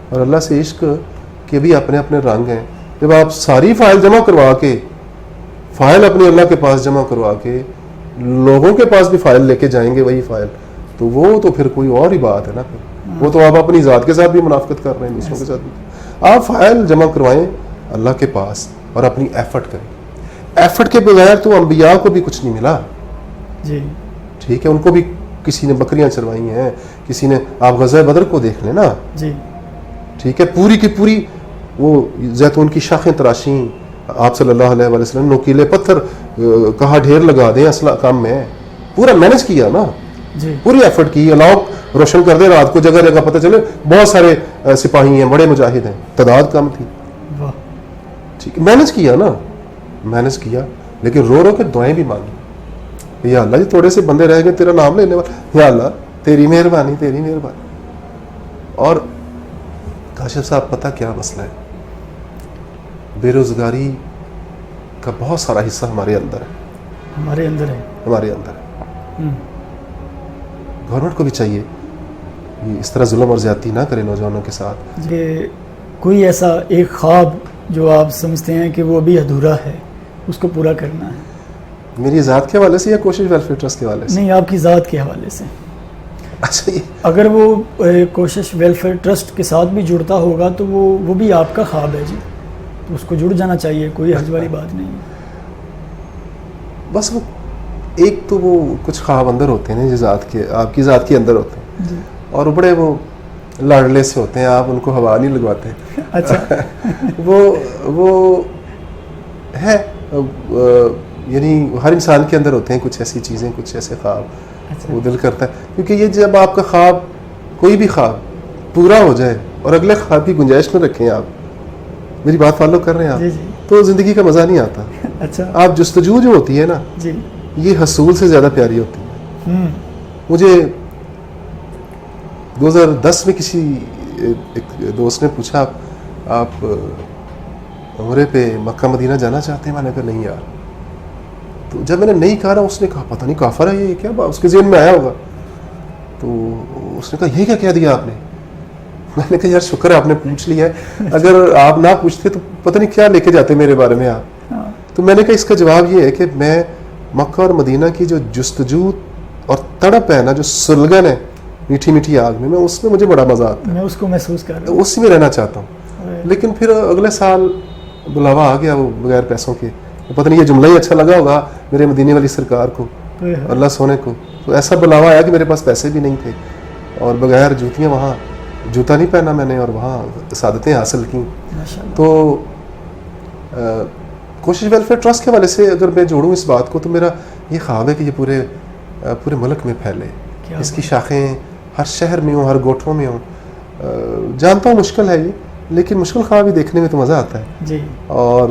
اور اللہ سے عشق کے بھی اپنے اپنے رنگ ہیں. جب آپ ساری فائل جمع کروا کے، فائل اپنی اللہ کے پاس جمع کروا کے لوگوں کے پاس بھی فائل لے کے جائیں گے وہی فائل، تو وہ تو پھر کوئی اور ہی بات ہے نا. پھر وہ تو آپ اپنی ذات کے ساتھ بھی منافقت کر رہے ہیں، دوسروں کے ساتھ بھی. آپ فائل جمع کروائیں اللہ کے پاس اور اپنی ایفرٹ کریں. ایفرٹ کے بغیر تو انبیاء کو بھی کچھ نہیں ملا. جی ٹھیک ہے. ان کو بھی کسی نے بکریاں چروائی ہیں، کسی نے، آپ غزوہ بدر کو دیکھ لیں نا. جی ٹھیک ہے. پوری کی پوری وہ زیتون کی شاخیں تراشیں، آپ صلی اللہ علیہ وسلم نوکیلے پتھر کہاں ڈھیر لگا دیں اسلحہ کام میں، پورا مینج کیا نا. جی پوری ایفرٹ کی. اللہ روشن کر دے رات کو، جگہ جگہ پتہ چلے بہت سارے سپاہی ہیں، بڑے مجاہد ہیں، تعداد کم تھی. ٹھیک مینج کیا نا، مینج کیا. لیکن رو رو کے دعائیں بھی مانگی، یا اللہ جی تھوڑے سے بندے رہ گئے تیرا نام لینے والے، یا اللہ تیری مہربانی، تیری مہربانی. اور کاشف صاحب پتہ کیا مسئلہ ہے؟ بے روزگاری کا بہت سارا حصہ ہمارے اندر ہے. ہمارے اندر ہے. ہمارے اندر ہے. گورنمنٹ کو بھی چاہیے اس طرح ظلم اور زیادتی نہ کرے نوجوانوں کے ساتھ. کہ کوئی ایسا ایک خواب جو آپ سمجھتے ہیں کہ وہ ابھی ادھورا ہے، اس کو پورا کرنا ہے. میری ذات کے حوالے سے یا کوشش ویلفیئر ٹرسٹ کے حوالے سے؟ نہیں، آپ کی ذات کے حوالے سے. اچھا، اگر وہ کوشش ویلفیئر ٹرسٹ کے ساتھ بھی جڑتا ہوگا تو وہ بھی آپ کا خواب ہے جی، تو اس کو جڑ جانا چاہیے، کوئی حرج والی بات نہیں ہے. بس وہ ایک تو وہ کچھ خواب اندر ہوتے ہیں جو ذات کے، آپ کی ذات کے اندر ہوتے ہیں جی. اور بڑے وہ لاڈلے سے ہوتے ہیں, آپ ان کو ہوا نہیں لگواتے. اچھا. وہ ہے یعنی ہر انسان کے اندر ہوتے ہیں کچھ ایسی چیزیں, کچھ ایسے خواب. وہ دل کرتا ہے, کیونکہ یہ جب آپ کا خواب, کوئی بھی خواب پورا ہو جائے اور اگلے خواب کی گنجائش میں رکھیں, آپ میری بات فالو کر رہے ہیں آپ, تو زندگی کا مزہ نہیں آتا. اچھا. آپ جستجو جو ہوتی ہے نا, یہ حصول سے زیادہ پیاری ہوتی ہے. مجھے 2010 میں کسی ایک دوست نے پوچھا, آپ عمرے پہ مکہ مدینہ جانا چاہتے ہیں؟ میں نے کہا نہیں یار. تو جب میں نے نہیں کہا, اس نے کہا پتہ نہیں کافر ہے یہ کیا, اس کے ذہن میں آیا ہوگا. تو اس نے کہا یہ کیا کہہ دیا آپ نے؟ میں نے کہا یار شکر ہے آپ نے پوچھ لیا ہے, اگر آپ نہ پوچھتے تو پتہ نہیں کیا لے کے جاتے میرے بارے میں آپ. تو میں نے کہا اس کا جواب یہ ہے کہ میں مکہ اور مدینہ کی جو جستجو اور تڑپ ہے نا, جو سلگن ہے میٹھی میٹھی آگ میں اس میں مجھے بڑا مزہ آتا ہے. میں اس کو محسوس کر رہا ہوں, اسی میں رہنا چاہتا ہوں. لیکن پھر اگلے سال بلاوا آ گیا, وہ بغیر پیسوں کے. پتہ نہیں یہ جملہ ہی اچھا لگا ہوگا میرے مدینے والی سرکار کو, اللہ سونے کو. تو ایسا بلاوا آیا کہ میرے پاس پیسے بھی نہیں تھے, اور بغیر جوتیاں, وہاں جوتا نہیں پہنا میں نے, اور وہاں سعادتیں حاصل کی. تو کوشش ویلفیئر ٹرسٹ کے حوالے سے اگر میں جوڑوں اس بات کو, تو میرا یہ خواب ہے کہ یہ پورے ملک میں پھیلے. اس کی شاخیں ہر شہر میں ہوں, ہر گوٹھوں میں ہوں. جانتا ہوں مشکل ہے یہ, لیکن مشکل خواب بھی دیکھنے میں تو مزہ آتا ہے جی. اور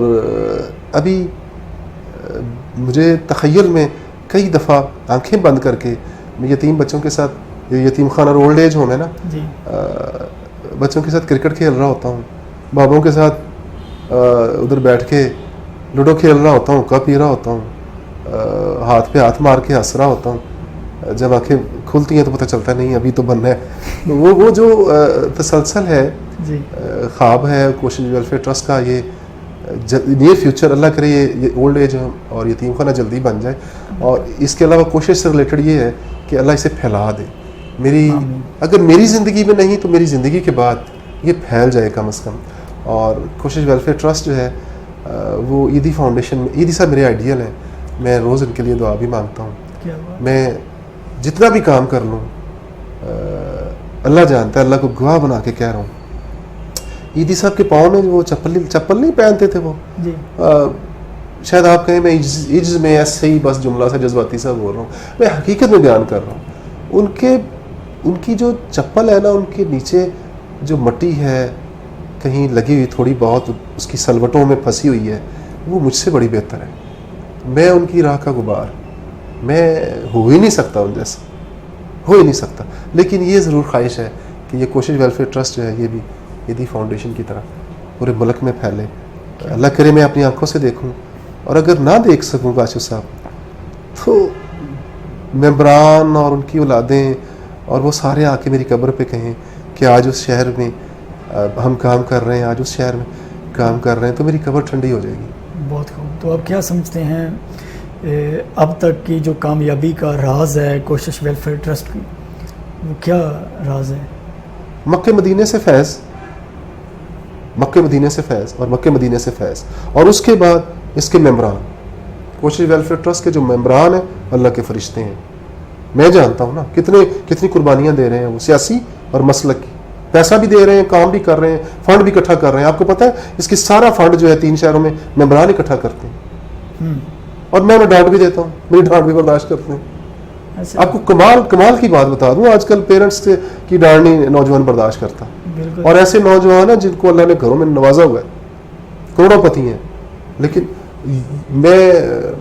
ابھی مجھے تخیل میں کئی دفعہ آنکھیں بند کر کے میں یتیم بچوں کے ساتھ, یتیم خانہ اور اولڈ ایج ہوم ہے نا جی, بچوں کے ساتھ کرکٹ کھیل رہا ہوتا ہوں, بابوں کے ساتھ ادھر بیٹھ کے لوڈو کھیل رہا ہوتا ہوں, کپ پی رہا ہوتا ہوں, ہاتھ پہ ہاتھ مار کے ہنس رہا ہوتا ہوں. جب آنکھیں کھلتی ہیں تو پتہ چلتا نہیں ابھی تو بننا ہے. وہ جو تسلسل ہے جی, خواب ہے کوشش ویلفیئر ٹرسٹ کا, یہ نیئر فیوچر اللہ کرے یہ اولڈ ایج اور یتیم خانہ جلدی بن جائے. اور اس کے علاوہ کوشش سے ریلیٹڈ یہ ہے کہ اللہ اسے پھیلا دے. اگر میری زندگی میں نہیں تو میری زندگی کے بعد یہ پھیل جائے کم از کم. اور کوشش ویلفیئر ٹرسٹ جو ہے وہ ایدی فاؤنڈیشن میں, ایدی صاحب میرے آئیڈیل ہیں, میں روز ان کے لیے دعا بھی مانگتا ہوں. میں جتنا بھی کام کر لوں اللہ جانتا ہے, اللہ کو گواہ بنا کے کہہ رہا ہوں. ایدی صاحب کے پاؤں میں وہ چپل نہیں پہنتے تھے وہ جی, شاید آپ کہیں میں عجز میں ایسے ہی بس جملہ سے جذباتی سا بول رہا ہوں, میں حقیقت میں بیان کر رہا ہوں. ان کی جو چپل ہے نا, ان کے نیچے جو مٹی ہے کہیں لگی ہوئی تھوڑی بہت, اس کی سلوٹوں میں پھنسی ہوئی ہے, وہ مجھ سے بڑی بہتر ہے. میں ان کی راہ کا غبار, میں ہو ہی نہیں سکتا ان جیسا, ہو ہی نہیں سکتا. لیکن یہ ضرور خواہش ہے کہ یہ کوشش ویلفیئر ٹرسٹ جو ہے یہ بھی ایدی فاؤنڈیشن کی طرح پورے ملک میں پھیلے. اللہ کرے میں اپنی آنکھوں سے دیکھوں, اور اگر نہ دیکھ سکوں کاشف صاحب تو ممبران اور ان کی اولادیں اور وہ سارے آ کے میری قبر پہ کہیں کہ آج اس شہر میں ہم کام کر رہے ہیں, آج اس شہر میں کام کر رہے ہیں, تو میری قبر ٹھنڈی ہو جائے گی. بہت خوب. تو آپ کیا سمجھتے ہیں اب تک کی جو کامیابی کا راز ہے کوشش ویلفیئر ٹرسٹ کی, وہ کیا راز ہے؟ مکہ مدینے سے فیض, مکہ مدینے سے فیض اور مکہ مدینے سے فیض, اور اس کے بعد اس کے ممبران. کوشش ویلفیئر ٹرسٹ کے جو ممبران ہیں اللہ کے فرشتے ہیں. میں جانتا ہوں نا کتنی قربانیاں دے رہے ہیں وہ, سیاسی اور مسلک کی. پیسہ بھی دے رہے ہیں, کام بھی کر رہے ہیں, فنڈ بھی اکٹھا کر رہے ہیں. آپ کو پتہ ہے اس کی سارا فنڈ جو ہے 3 شہروں میں ممبران اکٹھا کرتے ہیں, اور میں انہیں ڈانٹ بھی دیتا ہوں, میری ڈانٹ بھی برداشت کرتے ہیں. آپ کو کمال کی بات بتا دوں, آج کل پیرنٹس کی ڈانٹ نہیں نوجوان برداشت کرتا. اور ایسے نوجوان ہیں جن کو اللہ نے گھروں میں نوازا ہوا ہے, کروڑوں پتی ہیں, لیکن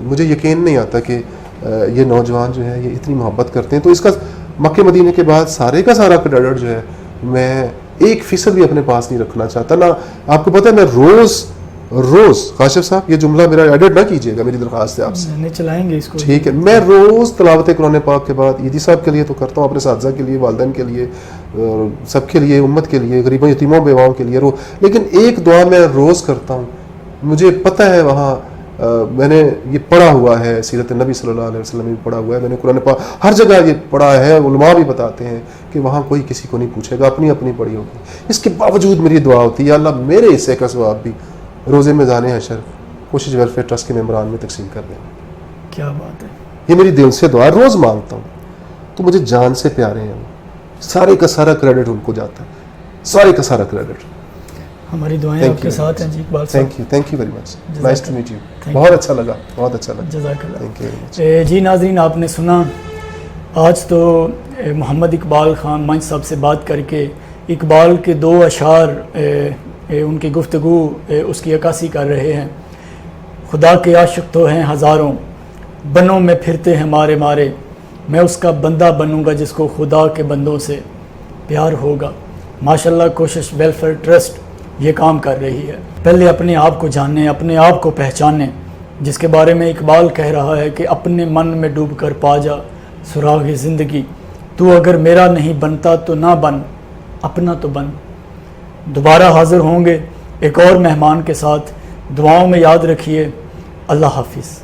مجھے یقین نہیں آتا کہ یہ نوجوان جو ہے یہ اتنی محبت کرتے ہیں. تو اس کا مکہ مدینے کے بعد سارے کا سارا کریڈٹ جو ہے میں 1% بھی اپنے پاس نہیں رکھنا چاہتا. نہ آپ کو پتہ ہے میں روز کاشف صاحب یہ جملہ میرا ایڈٹ نہ کیجیے گا, میری درخواست ہے آپ سے, نہیں چلائیں گے اس کو, ٹھیک ہے. میں روز تلاوت قرآن پاک کے بعد ایدی صاحب کے لیے تو کرتا ہوں, اپنے اساتذہ کے لیے, والدین کے لیے, سب کے لیے, امت کے لیے, غریبوں یتیموں بیواؤں کے لیے لیکن ایک دعا میں روز کرتا ہوں. مجھے پتہ ہے وہاں میں نے یہ پڑھا ہوا ہے, سیرت نبی صلی اللہ علیہ وسلم میں پڑھا ہوا ہے, میں نے قرآن پاک ہر جگہ یہ پڑھا ہے, علماء بھی بتاتے ہیں کہ وہاں کوئی کسی کو نہیں پوچھے گا, اپنی پڑھی ہوگی. اس کے باوجود میری دعا ہوتی ہے یا اللہ میرے حصے کا ثواب بھی روزے میزان حشر کوشش ویلفیئر ٹرسٹ کے ممبران میں تقسیم کر دیں. کیا بات ہے, یہ میری دل سے دعا روز مانگتا ہوں. تو مجھے جان سے پیارے ہیں, سارے کا سارا کریڈٹ ان کو جاتا ہے، سارے کا سارا کریڈٹ. ہماری دعائیں آپ کے ساتھ ہیں جی Iqbal sahab. Thank you very much. Nice to meet you. بہت اچھا لگا، بہت اچھا لگا. جزاک اللہ. Thank you very much. جی ناظرین، آپ نے سنا آج تو محمد اقبال خان منچ صاحب سے بات کر کے اقبال کے 2 اشعار ان کی گفتگو اس کی عکاسی کر رہے ہیں. خدا کے عاشق تو ہیں ہزاروں، بنوں میں پھرتے ہیں مارے مارے، میں اس کا بندہ بنوں گا جس کو خدا کے بندوں سے پیار ہوگا. ماشاءاللہ کوشش ویلفیئر ٹرسٹ یہ کام کر رہی ہے. پہلے اپنے آپ کو جانیں، اپنے آپ کو پہچانیں، جس کے بارے میں اقبال کہہ رہا ہے کہ اپنے من میں ڈوب کر پا جا سراغ زندگی، تو اگر میرا نہیں بنتا تو نہ بن، اپنا تو بن. دوبارہ حاضر ہوں گے ایک اور مہمان کے ساتھ. دعاؤں میں یاد رکھیے. اللہ حافظ.